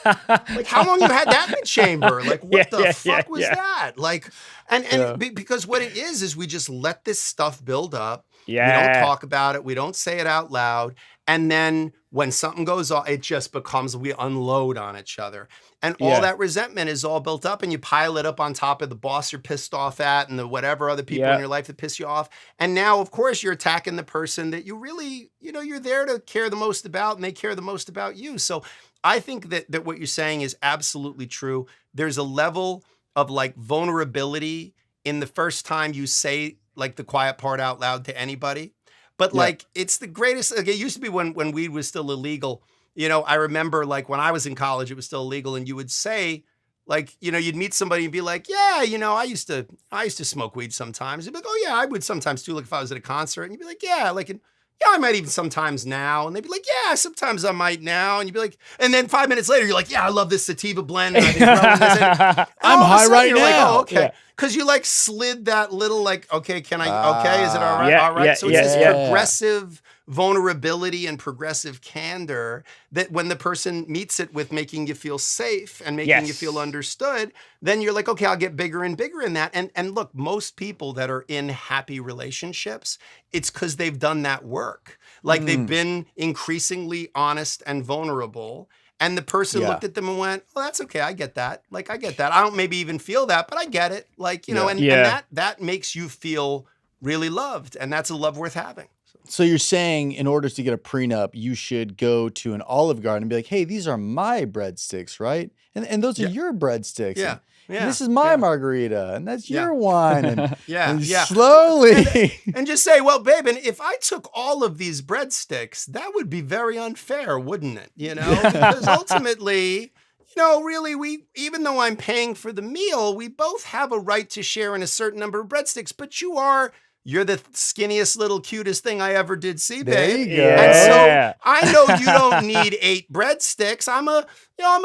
like, how long you had that in the chamber, like, what the fuck was that, like, and because what it is we just let this stuff build up. We don't talk about it. We don't say it out loud. And then when something goes off, it just becomes, we unload on each other. And all that resentment is all built up, and you pile it up on top of the boss you're pissed off at and the whatever other people in your life that piss you off. And now, of course, you're attacking the person that you really, you know, you're there to care the most about, and they care the most about you. So I think that what you're saying is absolutely true. There's a level of like vulnerability in the first time you say like the quiet part out loud to anybody. But like, it's the greatest, like, it used to be when weed was still illegal. You know, I remember like when I was in college, it was still illegal. And you would say like, you know, you'd meet somebody and be like, yeah, you know, I used to smoke weed sometimes. You'd be like, oh yeah, I would sometimes too. Like if I was at a concert, and you'd be like, yeah, like, yeah, I might even sometimes now. And they'd be like, yeah, sometimes I might now. And you'd be like, and then 5 minutes later, you're like, yeah, I love this sativa blend. And I've been growing this. I'm high right now. Like, oh, okay. Because you like slid that little like, okay, can I, okay, is it all right? All right. So it's this progressive vulnerability and progressive candor that when the person meets it with making you feel safe and making you feel understood, then you're like, okay, I'll get bigger and bigger in that. And look, most people that are in happy relationships, it's because they've done that work. Like they've been increasingly honest and vulnerable. And the person looked at them and went, oh, that's okay. I get that. Like, I get that. I don't maybe even feel that, but I get it. Like, you know, and that makes you feel really loved. And that's a love worth having. So you're saying in order to get a prenup, you should go to an Olive Garden and be like, hey, these are my breadsticks, right? And those are your breadsticks. Yeah. And this is my margarita, and that's your wine. And yeah. slowly. And just say, well, babe, and if I took all of these breadsticks, that would be very unfair, wouldn't it? Because ultimately, really, even though I'm paying for the meal, we both have a right to share in a certain number of breadsticks, but you're the skinniest little cutest thing I ever did see, babe. There you go. And so I know you don't need 8 breadsticks. I'm a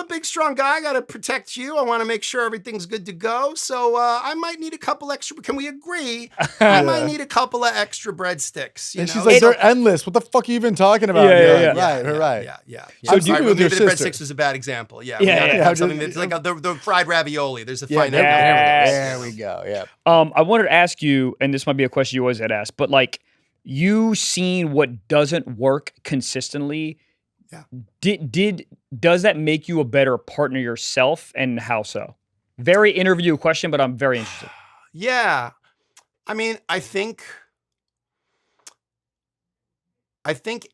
big, strong guy. I got to protect you. I want to make sure everything's good to go. So I might need a couple extra. Can we agree? I might need a couple of extra breadsticks. And she's like, they're endless. What the fuck are you even talking about? Right. So I'm sorry, maybe your the sister. breadsticks was a bad example. Something that's like the fried ravioli. There's a fine There we go. Yeah. I wanted to ask you, and this might be a question you always had asked, but like you seen what doesn't work consistently. Yeah. Does that make you a better partner yourself, and how so? Very interview question, but I'm very interested. Yeah. I mean, I think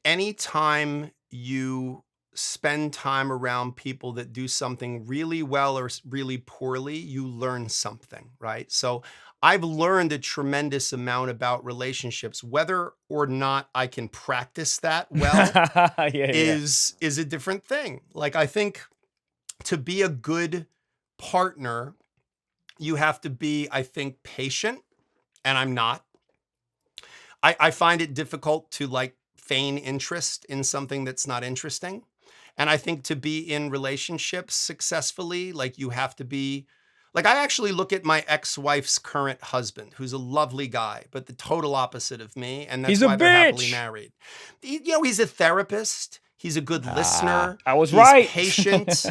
anytime you spend time around people that do something really well or really poorly, you learn something, right? So I've learned a tremendous amount about relationships. Whether or not I can practice that well is a different thing. Like, I think to be a good partner, you have to be, I think, patient, and I'm not. I find it difficult to like feign interest in something that's not interesting. And I think to be in relationships successfully, like you have to be, like I actually look at my ex-wife's current husband, who's a lovely guy, but the total opposite of me. And that's why they're happily married. He's a therapist. He's a good listener. I was right. He's patient.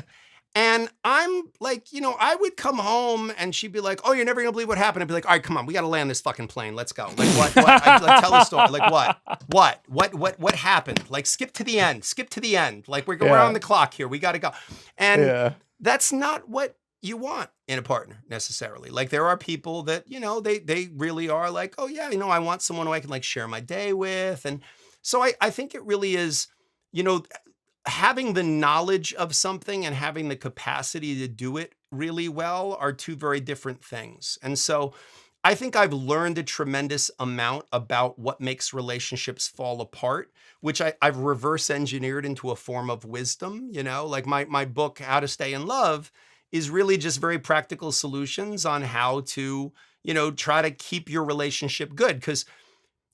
And I'm like, I would come home and she'd be like, oh, you're never going to believe what happened. I'd be like, all right, come on. We got to land this fucking plane. Let's go. Like, what? Like, tell the story. Like, what happened? Like, skip to the end. Like, we're on the clock here. We got to go. And that's not what you want in a partner necessarily. Like, there are people that, they really are like, oh yeah, I want someone who I can like share my day with. And so I think it really is, having the knowledge of something and having the capacity to do it really well are two very different things. And so I think I've learned a tremendous amount about what makes relationships fall apart, which I've reverse engineered into a form of wisdom. Like my book, How to Stay in Love, is really just very practical solutions on how to, try to keep your relationship good. Because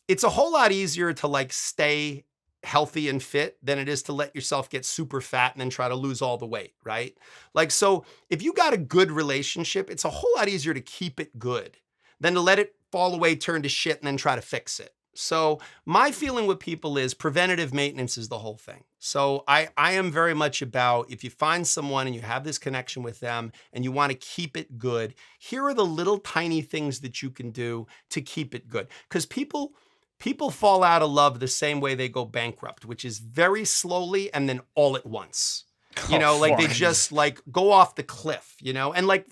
it's a whole lot easier to like stay healthy and fit than it is to let yourself get super fat and then try to lose all the weight, right? Like, so if you got a good relationship, it's a whole lot easier to keep it good than to let it fall away, turn to shit, and then try to fix it. So my feeling with people is preventative maintenance is the whole thing. So I am very much about, if you find someone and you have this connection with them and you want to keep it good, here are the little tiny things that you can do to keep it good. Because people fall out of love the same way they go bankrupt, which is very slowly and then all at once. Like they just like go off the cliff, and like,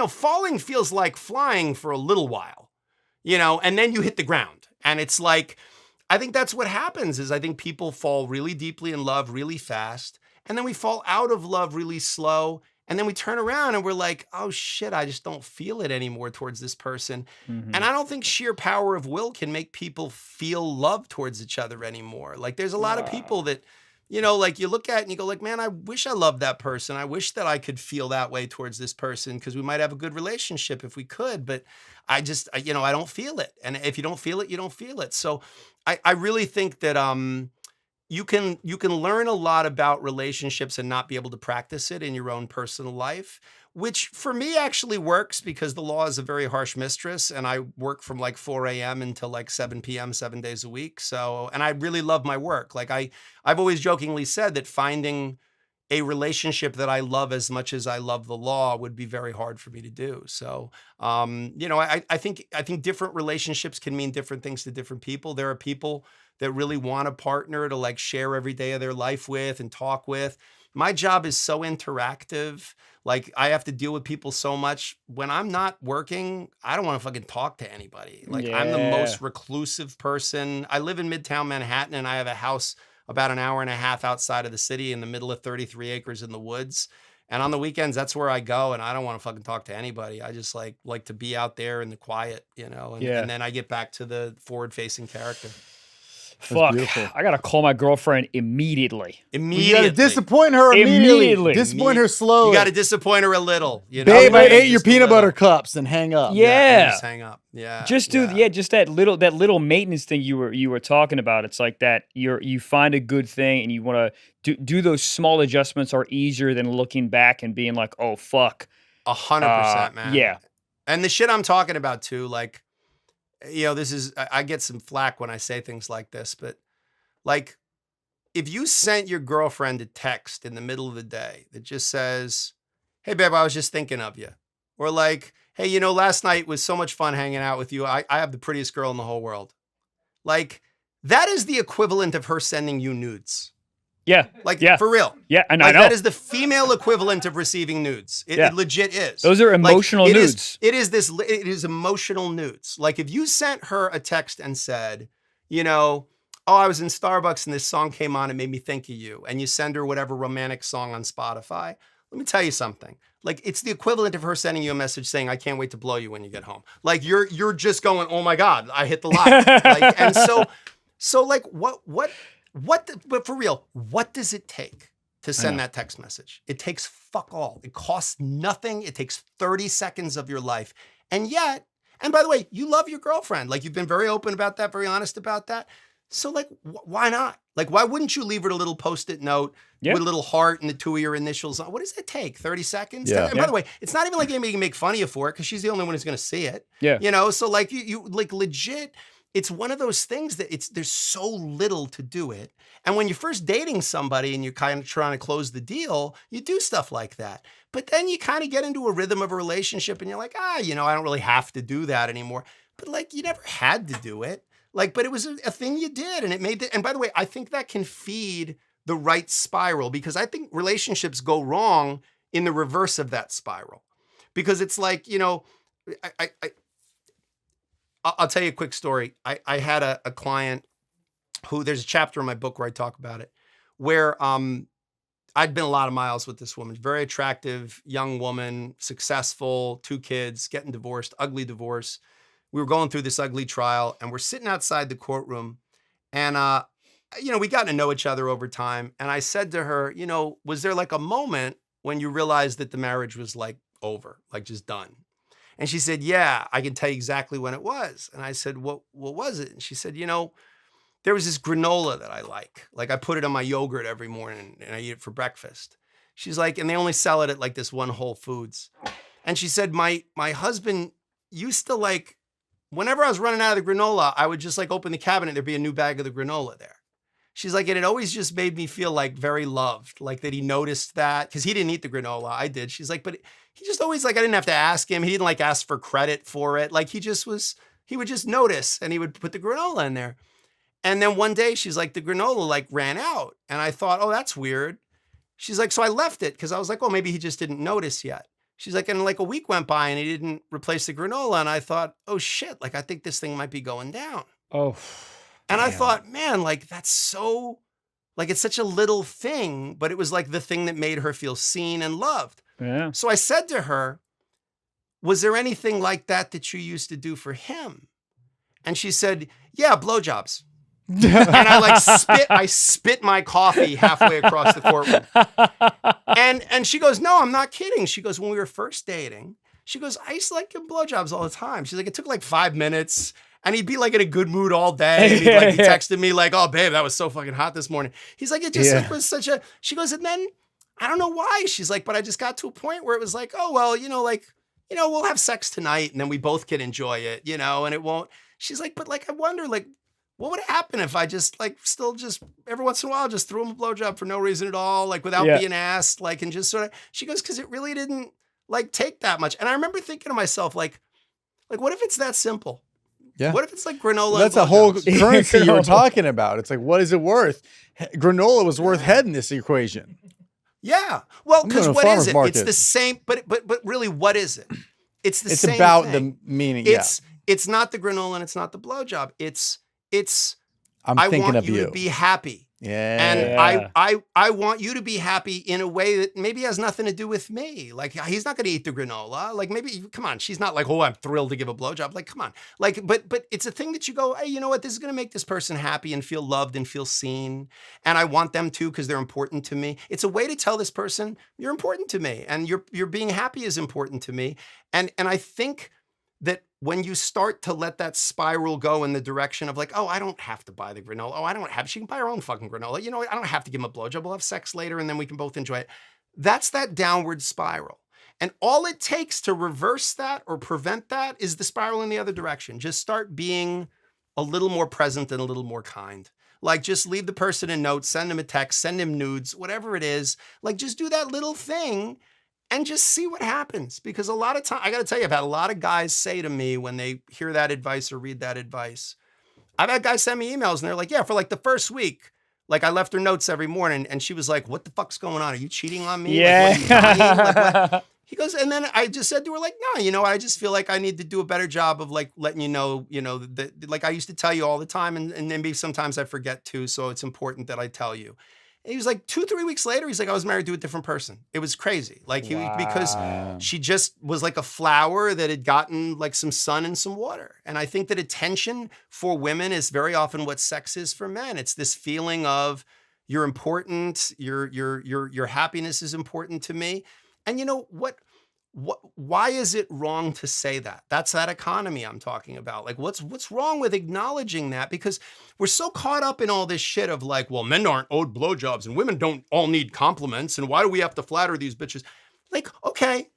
falling feels like flying for a little while, and then you hit the ground. And it's like, I think that's what happens is I think people fall really deeply in love really fast. And then we fall out of love really slow. And then we turn around and we're like, oh shit, I just don't feel it anymore towards this person. Mm-hmm. And I don't think sheer power of will can make people feel love towards each other anymore. Like there's a lot of people that, like you look at and you go like, man, I wish I loved that person. I wish that I could feel that way towards this person because we might have a good relationship if we could, but I just, I don't feel it. And if you don't feel it, you don't feel it. So I really think that, you can learn a lot about relationships and not be able to practice it in your own personal life, which for me actually works because the law is a very harsh mistress and I work from like 4 a.m. until like 7 p.m. 7 days a week. So, and I really love my work. Like I've always jokingly said that finding a relationship that I love as much as I love the law would be very hard for me to do. So, I think different relationships can mean different things to different people. There are people that really want a partner to like share every day of their life with and talk with. My job is so interactive. Like I have to deal with people so much. When I'm not working, I don't want to fucking talk to anybody. Like I'm the most reclusive person. I live in Midtown Manhattan and I have a house about an hour and a half outside of the city in the middle of 33 acres in the woods. And on the weekends, that's where I go. And I don't want to fucking talk to anybody. I just like to be out there in the quiet, you know, and then I get back to the forward facing character. Fuck, I got to call my girlfriend immediately. You got to disappoint her immediately. Disappoint her slowly. You got to disappoint her a little. You know? Babe, I ate your peanut butter cups and hang up. Yeah. Just hang up. Yeah. Just do just that little maintenance thing you were talking about. It's like that you find a good thing and you want to do those small adjustments are easier than looking back and being like, oh fuck. 100%, man. Yeah. And the shit I'm talking about too, like, you know, I get some flack when I say things like this, but like, if you sent your girlfriend a text in the middle of the day that just says, hey, babe, I was just thinking of you. Or like, hey, you know, last night was so much fun hanging out with you. I have the prettiest girl in the whole world. Like, that is the equivalent of her sending you nudes. Yeah. Like, for real. Yeah, and like, I know. That is the female equivalent of receiving nudes. It legit is. Those are emotional nudes. It is emotional nudes. Like, if you sent her a text and said, you know, oh, I was in Starbucks and this song came on and made me think of you, and you send her whatever romantic song on Spotify, let me tell you something. Like, it's the equivalent of her sending you a message saying, I can't wait to blow you when you get home. Like, you're just going, oh my God, I hit the line. Like, and so like, but for real, what does it take to send that text message? It takes fuck all. It costs nothing. It takes 30 seconds of your life. And yet, and by the way, you love your girlfriend. Like, you've been very open about that, very honest about that. So like, why not? Like, why wouldn't you leave her a little Post-it note with a little heart and the two of your initials on? What does it take? 30 seconds? Yeah. And by the way, it's not even like anybody can make fun of you for it because she's the only one who's going to see it. Yeah. You know, so like you like legit, it's one of those things that there's so little to do it. And when you're first dating somebody and you're kind of trying to close the deal, you do stuff like that. But then you kind of get into a rhythm of a relationship and you're like, you know, I don't really have to do that anymore. But like, you never had to do it. Like, but it was a thing you did and it made it. And by the way, I think that can feed the right spiral because I think relationships go wrong in the reverse of that spiral. Because it's like, you know, I'll tell you a quick story. I had a client who, there's a chapter in my book where I talk about it, where I'd been a lot of miles with this woman, very attractive young woman, successful, 2 kids, getting divorced, ugly divorce. We were going through this ugly trial and we're sitting outside the courtroom and, you know, we got to know each other over time. And I said to her, you know, was there like a moment when you realized that the marriage was like over, like just done? And she said, yeah, I can tell you exactly when it was. And I said, what was it? And she said, you know, there was this granola that I like. Like I put it on my yogurt every morning and I eat it for breakfast. She's like, and they only sell it at like this one Whole Foods. And she said, my husband used to like, whenever I was running out of the granola, I would just like open the cabinet, there'd be a new bag of the granola there. She's like, and it always just made me feel like very loved, like that he noticed that, because he didn't eat the granola, I did. She's like, but he just always like, I didn't have to ask him. He didn't like ask for credit for it. Like he would just notice and he would put the granola in there. And then one day she's like, the granola like ran out. And I thought, oh, that's weird. She's like, so I left it because I was like, oh, maybe he just didn't notice yet. She's like, and like a week went by and he didn't replace the granola. And I thought, oh shit, like I think this thing might be going down. Oh, and I thought, man, like that's so, like it's such a little thing, but it was like the thing that made her feel seen and loved. Yeah. So I said to her, was there anything like that you used to do for him? And she said, yeah, blowjobs. And I spit my coffee halfway across the courtroom. And she goes, no, I'm not kidding. She goes, when we were first dating, she goes, I used to like give blowjobs all the time. She's like, it took like 5 minutes and he'd be like in a good mood all day. And he texted me like, oh babe, that was so fucking hot this morning. He's like, it just like, was such a, she goes, and then I don't know why. She's like, but I just got to a point where it was like, oh, well, you know, like, you know, we'll have sex tonight and then we both can enjoy it, you know, and it won't, she's like, but like, I wonder like, what would happen if I just like still just every once in a while just threw him a blowjob for no reason at all, like without being asked, like, and just sort of, she goes, because it really didn't like take that much. And I remember thinking to myself, like, what if it's that simple? Yeah. What if it's like granola? Well, that's a whole currency you were talking about. It's like, what is it worth? Granola was worth head in this equation. Yeah. Well, because what is it? Market. It's the same, but really, what is it? It's the same about thing. The meaning. It's not the granola and it's not the blowjob. It's I want you to be happy. Yeah. And I want you to be happy in a way that maybe has nothing to do with me. Like, he's not going to eat the granola. Like, maybe, come on, she's not like, oh, I'm thrilled to give a blowjob. Like, come on. Like, but it's a thing that you go, hey, you know what? This is going to make this person happy and feel loved and feel seen. And I want them to because they're important to me. It's a way to tell this person, you're important to me. And you're being happy is important to me. And I think that when you start to let that spiral go in the direction of like, oh, I don't have to buy the granola. Oh, she can buy her own fucking granola. You know, I don't have to give him a blowjob. We'll have sex later and then we can both enjoy it. That's that downward spiral. And all it takes to reverse that or prevent that is the spiral in the other direction. Just start being a little more present and a little more kind. Like, just leave the person a note, send him a text, send him nudes, whatever it is. Like, just do that little thing and just see what happens. Because a lot of time, I got to tell you, I've had a lot of guys say to me when they hear that advice or read that advice, I've had guys send me emails and they're like, yeah, for like the first week, like I left her notes every morning and she was like, what the fuck's going on? Are you cheating on me? Yeah. Like, what are you dying? Like, what? He goes, and then I just said to her, like, no, you know, I just feel like I need to do a better job of like letting you know, that like I used to tell you all the time and maybe sometimes I forget too. So it's important that I tell you. And he was like 2-3 weeks later, he's like, I was married to a different person. It was crazy. Like because she just was like a flower that had gotten like some sun and some water. And I think that attention for women is very often what sex is for men. It's this feeling of you're important, your happiness is important to me. And you know what? Why is it wrong to say that? That's that economy I'm talking about. Like, what's wrong with acknowledging that? Because we're so caught up in all this shit of like, well, men aren't owed blowjobs and women don't all need compliments. And why do we have to flatter these bitches? Like, okay.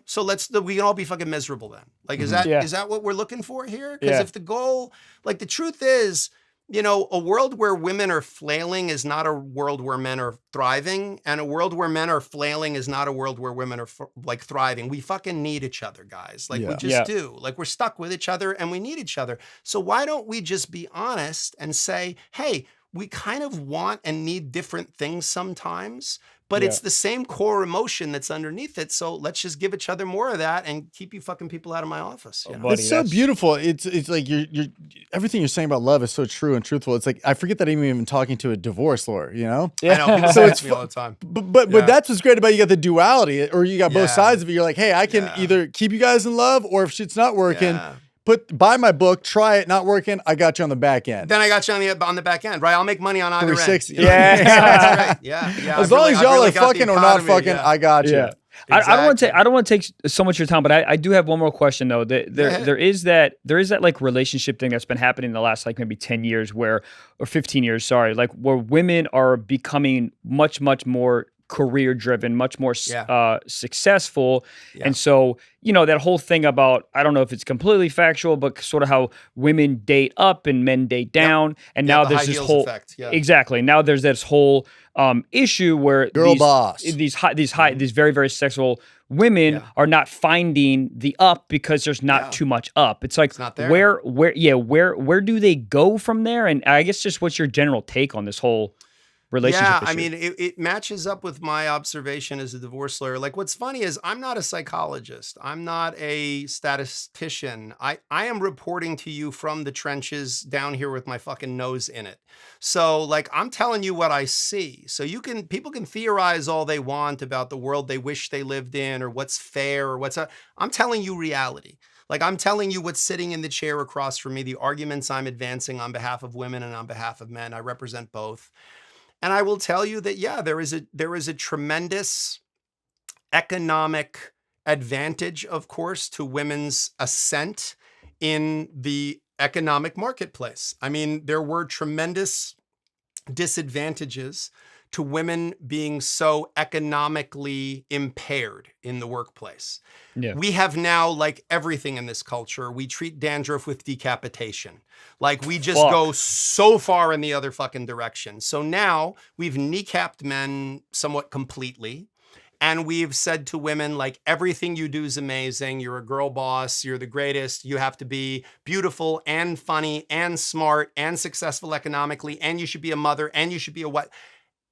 So we can all be fucking miserable then. Like, is that what we're looking for here? Because if the goal, like the truth is, you know, a world where women are flailing is not a world where men are thriving. And a world where men are flailing is not a world where women are like thriving. We fucking need each other, guys. Like we just do. Like we're stuck with each other and we need each other. So why don't we just be honest and say, hey, we kind of want and need different things sometimes, but it's the same core emotion that's underneath it. So let's just give each other more of that and keep you fucking people out of my office. You know? Buddy, it's so beautiful. It's like you're everything you're saying about love is so true and truthful. It's like I forget that I'm even talking to a divorce lawyer. You know? I know. People say it to me all the time. But that's what's great about you got the duality, or you got both sides of it. You're like, hey, I can either keep you guys in love, or if shit's not working. Buy my book, try it, not working, I got you on the back end. Then I got you on the back end, right? I'll make money on either end. 360. Yeah. That's right. Yeah. As long as y'all are fucking or not fucking, I got you. Yeah. Exactly. I don't want to take so much of your time, but I do have one more question though. There is that like relationship thing that's been happening in the last like maybe 10 years or 15 years, sorry, like where women are becoming much more career driven, much more successful. Yeah. And so, you know, that whole thing about, I don't know if it's completely factual, but sort of how women date up and men date down. And now there's this whole effect. Exactly. Now there's this whole issue where these very, very sexual women are not finding the up because there's not too much up. It's like, it's not there. Where do they go from there? And I guess just what's your general take on this whole relationship issue? I mean, it matches up with my observation as a divorce lawyer. Like, what's funny is I'm not a psychologist. I'm not a statistician. I am reporting to you from the trenches down here with my fucking nose in it. So, like, I'm telling you what I see. So people can theorize all they want about the world they wish they lived in or what's fair or I'm telling you reality. Like, I'm telling you what's sitting in the chair across from me, the arguments I'm advancing on behalf of women and on behalf of men. I represent both. And I will tell you that, there is a tremendous economic advantage, of course, to women's ascent in the economic marketplace. I mean, there were tremendous disadvantages to women being so economically impaired in the workplace. Yeah. We have now, like everything in this culture, we treat dandruff with decapitation. Like we just go so far in the other fucking direction. So now we've kneecapped men somewhat completely. And we've said to women, like, everything you do is amazing. You're a girl boss. You're the greatest. You have to be beautiful and funny and smart and successful economically. And you should be a mother and you should be a what?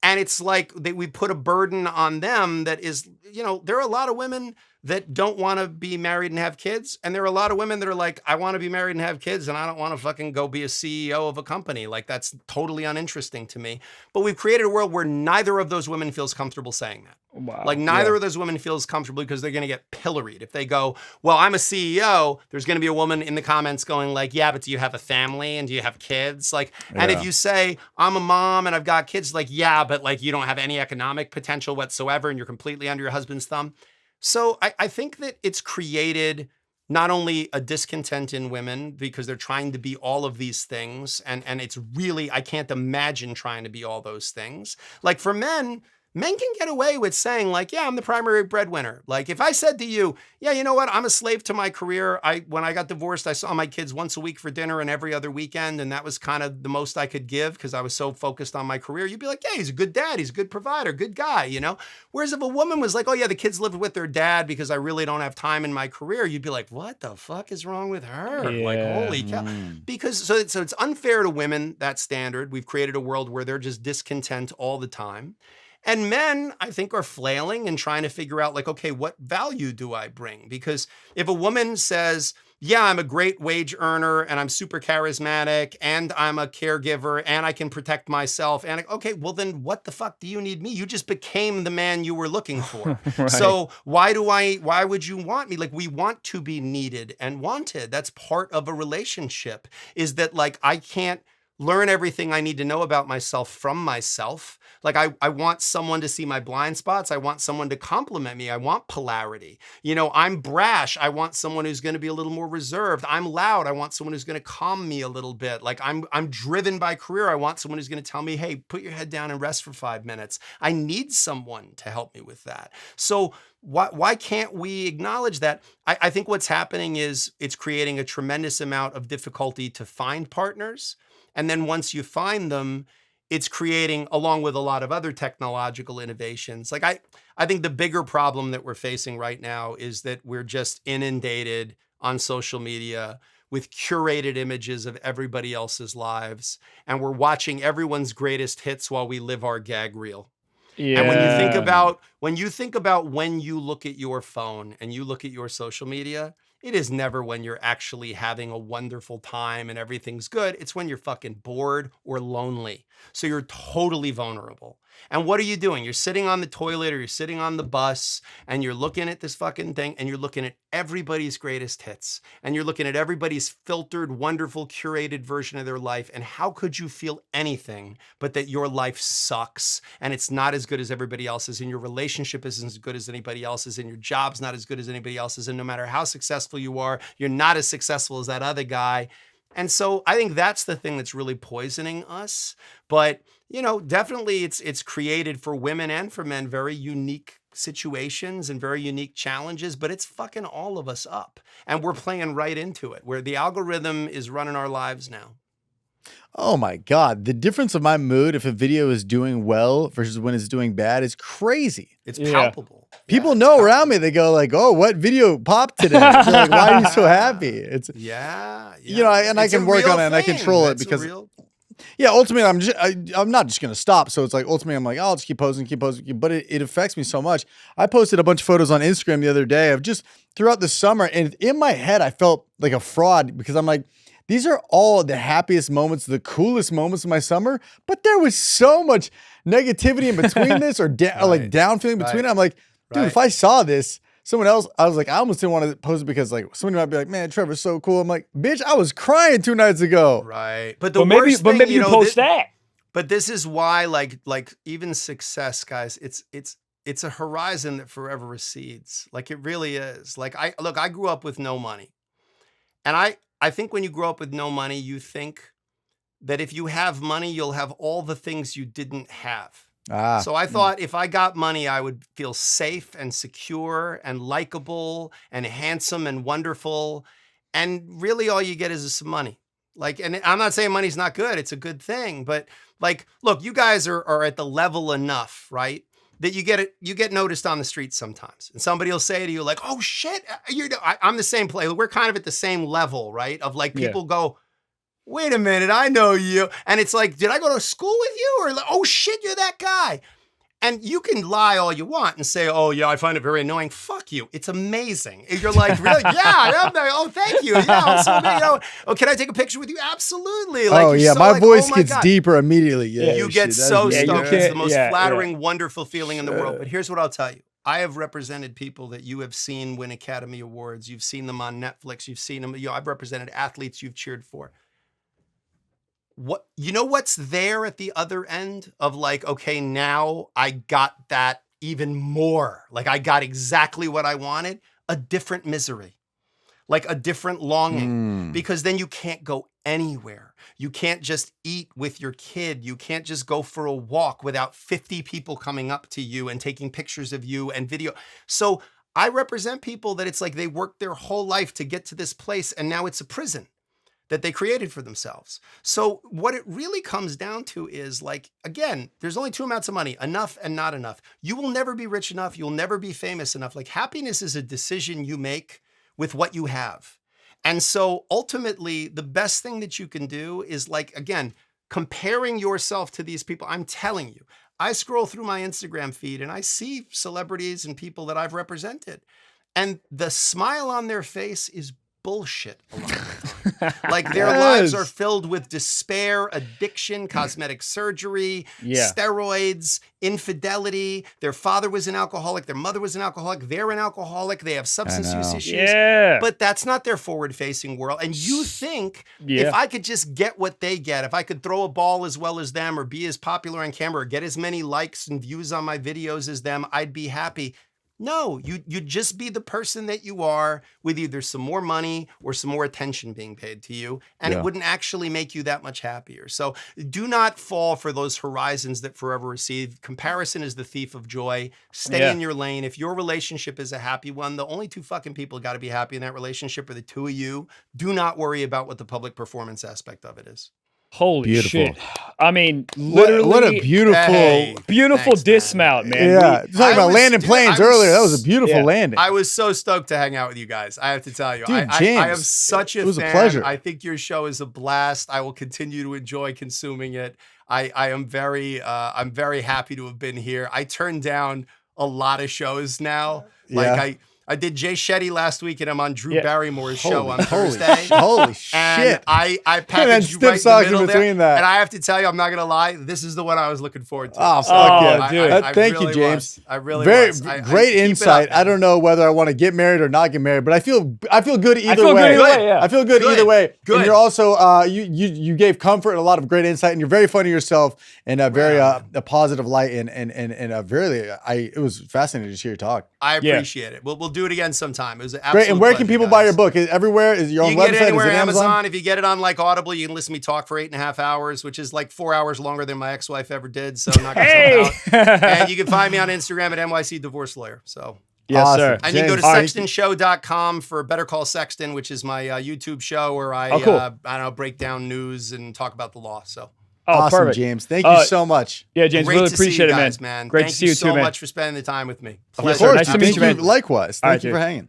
And it's like we put a burden on them that is, there are a lot of women that don't want to be married and have kids. And there are a lot of women that are like, I want to be married and have kids, and I don't want to fucking go be a CEO of a company. Like, that's totally uninteresting to me. But we've created a world where neither of those women feels comfortable saying that. Wow. Like, neither of those women feels comfortable because they're going to get pilloried. If they go, well, I'm a CEO, there's going to be a woman in the comments going like, yeah, but do you have a family and do you have kids? Like, and if you say, I'm a mom and I've got kids, like, yeah, but like you don't have any economic potential whatsoever and you're completely under your husband's thumb. So I think that it's created not only a discontent in women because they're trying to be all of these things. And it's really, I can't imagine trying to be all those things. Like for men can get away with saying like, yeah, I'm the primary breadwinner. Like if I said to you, yeah, you know what? I'm a slave to my career. When I got divorced, I saw my kids once a week for dinner and every other weekend. And that was kind of the most I could give because I was so focused on my career. You'd be like, yeah, he's a good dad. He's a good provider, good guy, Whereas if a woman was like, oh yeah, the kids live with their dad because I really don't have time in my career, you'd be like, what the fuck is wrong with her? Yeah. Like, holy cow. Because so it's unfair to women, that standard. We've created a world where they're just discontent all the time. And men, I think, are flailing and trying to figure out like, okay, what value do I bring? Because if a woman says, yeah, I'm a great wage earner and I'm super charismatic and I'm a caregiver and I can protect myself. And okay, well then what the fuck do you need me? You just became the man you were looking for. Right. So why would you want me? Like we want to be needed and wanted. That's part of a relationship is that like, I can't learn everything I need to know about myself from myself. Like I want someone to see my blind spots. I want someone to compliment me. I want polarity. I'm brash. I want someone who's going to be a little more reserved. I'm loud. I want someone who's going to calm me a little bit. Like I'm driven by career. I want someone who's going to tell me, hey, put your head down and rest for 5 minutes. I need someone to help me with that. So why can't we acknowledge that? I think what's happening is it's creating a tremendous amount of difficulty to find partners. And then once you find them, it's creating, along with a lot of other technological innovations. Like I think the bigger problem that we're facing right now is that we're just inundated on social media with curated images of everybody else's lives. And we're watching everyone's greatest hits while we live our gag reel. Yeah. And when you think about when you look at your phone and you look at your social media, it is never when you're actually having a wonderful time and everything's good. It's when you're fucking bored or lonely. So you're totally vulnerable. And what are you doing? You're sitting on the toilet or you're sitting on the bus and you're looking at this fucking thing and you're looking at everybody's greatest hits and you're looking at everybody's filtered, wonderful, curated version of their life. And how could you feel anything but that your life sucks and it's not as good as everybody else's and your relationship isn't as good as anybody else's and your job's not as good as anybody else's and no matter how successful you are, you're not as successful as that other guy. And so I think that's the thing that's really poisoning us. But, definitely it's created for women and for men very unique situations and very unique challenges, but it's fucking all of us up. And we're playing right into it, where the algorithm is running our lives now. Oh my God. The difference of my mood if a video is doing well versus when it's doing bad is crazy. It's palpable. People know around me, they go like, oh, what video popped today? So like, why are you so happy? It's I can work on it and I control it because ultimately I'm not just going to stop. So it's like, ultimately I'm like, oh, I'll just keep posting, but it affects me so much. I posted a bunch of photos on Instagram the other day of just throughout the summer. And in my head, I felt like a fraud because I'm like, these are all the happiest moments, the coolest moments of my summer, but there was so much negativity in between this or down feeling between it. I'm like, dude, if I saw this, someone else, I was like, I almost didn't want to post it because like somebody might be like, man, Trevor's so cool. I'm like, bitch, I was crying 2 nights ago. Right. But maybe you post that. But this is why like even success, guys, it's a horizon that forever recedes. Like it really is. Like I grew up with no money. And I think when you grow up with no money, you think that if you have money, you'll have all the things you didn't have. So I thought if I got money, I would feel safe and secure and likable and handsome and wonderful. And really all you get is some money. Like, and I'm not saying money's not good. It's a good thing. But like, look, you guys are at the level enough, right? that you get noticed on the street sometimes. And somebody will say to you like, oh shit, I'm the same player. We're kind of at the same level, right? Of like people go, wait a minute, I know you. And it's like, did I go to school with you? Or like, oh shit, you're that guy. And you can lie all you want and say, oh, yeah, I find it very annoying. Fuck you. It's amazing. You're like, really? Yeah. Oh, thank you. Yeah. I'm so, oh, can I take a picture with you? Absolutely. Like, oh, yeah. So my voice gets deeper immediately. Yeah. You get so stoked. It's the most flattering, wonderful feeling in the world. But here's what I'll tell you. I have represented people that you have seen win Academy Awards. You've seen them on Netflix. You've seen them. I've represented athletes you've cheered for. What's there at the other end of like, okay, now I got that even more. Like I got exactly what I wanted, a different misery, like a different longing, because then you can't go anywhere. You can't just eat with your kid. You can't just go for a walk without 50 people coming up to you and taking pictures of you and video. So I represent people that it's like they worked their whole life to get to this place and now it's a prison that they created for themselves. So what it really comes down to is like, again, there's only two amounts of money, enough and not enough. You will never be rich enough. You'll never be famous enough. Like happiness is a decision you make with what you have. And so ultimately the best thing that you can do is like, again, comparing yourself to these people. I'm telling you, I scroll through my Instagram feed and I see celebrities and people that I've represented. And the smile on their face is bullshit a lot of the time. Like their lives are filled with despair, addiction, cosmetic surgery, steroids, infidelity. Their father was an alcoholic. Their mother was an alcoholic. They're an alcoholic. They have substance use issues. But that's not their forward-facing world. And you think if I could just get what they get, if I could throw a ball as well as them or be as popular on camera or get as many likes and views on my videos as them, I'd be happy. No, you'd just be the person that you are with either some more money or some more attention being paid to you. And it wouldn't actually make you that much happier. So do not fall for those horizons that forever recede. Comparison is the thief of joy. Stay in your lane. If your relationship is a happy one, the only two fucking people got to be happy in that relationship are the two of you. Do not worry about what the public performance aspect of it is. Holy shit. I mean, literally. What a beautiful dismount, man. Yeah. Talking about landing planes earlier. That was a beautiful landing. I was so stoked to hang out with you guys. I have to tell you. Dude, James, I am such a fan. It was a pleasure. I think your show is a blast. I will continue to enjoy consuming it. I'm very happy to have been here. I turned down a lot of shows now. Like I did Jay Shetty last week, and I'm on Drew Barrymore's show on Thursday. Holy shit. And I packaged you right in the middle there. And I have to tell you, I'm not going to lie, this is the one I was looking forward to. Oh, fuck yeah. Dude. Thank you, James. I really was. Great insight. I don't know whether I want to get married or not get married, but I feel good either way. I feel good either way. And you're also, you gave comfort and a lot of great insight, and you're very funny yourself in a very a positive light, and a very, it was fascinating to hear you talk. I appreciate it. We'll do it again sometime. It was an absolute great. And where can people buy your book? Everywhere? Is your own website? You can get it anywhere. Is it Amazon. If you get it on like Audible, you can listen to me talk for 8.5 hours, which is like 4 hours longer than my ex-wife ever did. So I'm not going to out. And you can find me on Instagram at NYC Divorce Lawyer. So yes, sir. And you can go to sextonshow.com for Better Call Sexton, which is my YouTube show where I break down news and talk about the law. So. Awesome, perfect. James. Thank you so much. Yeah, James, great really appreciate it, man. Great Great to see you too, man. Thank you so much for spending the time with me. Of course. Nice to meet you, man. Likewise. Thank you for hanging.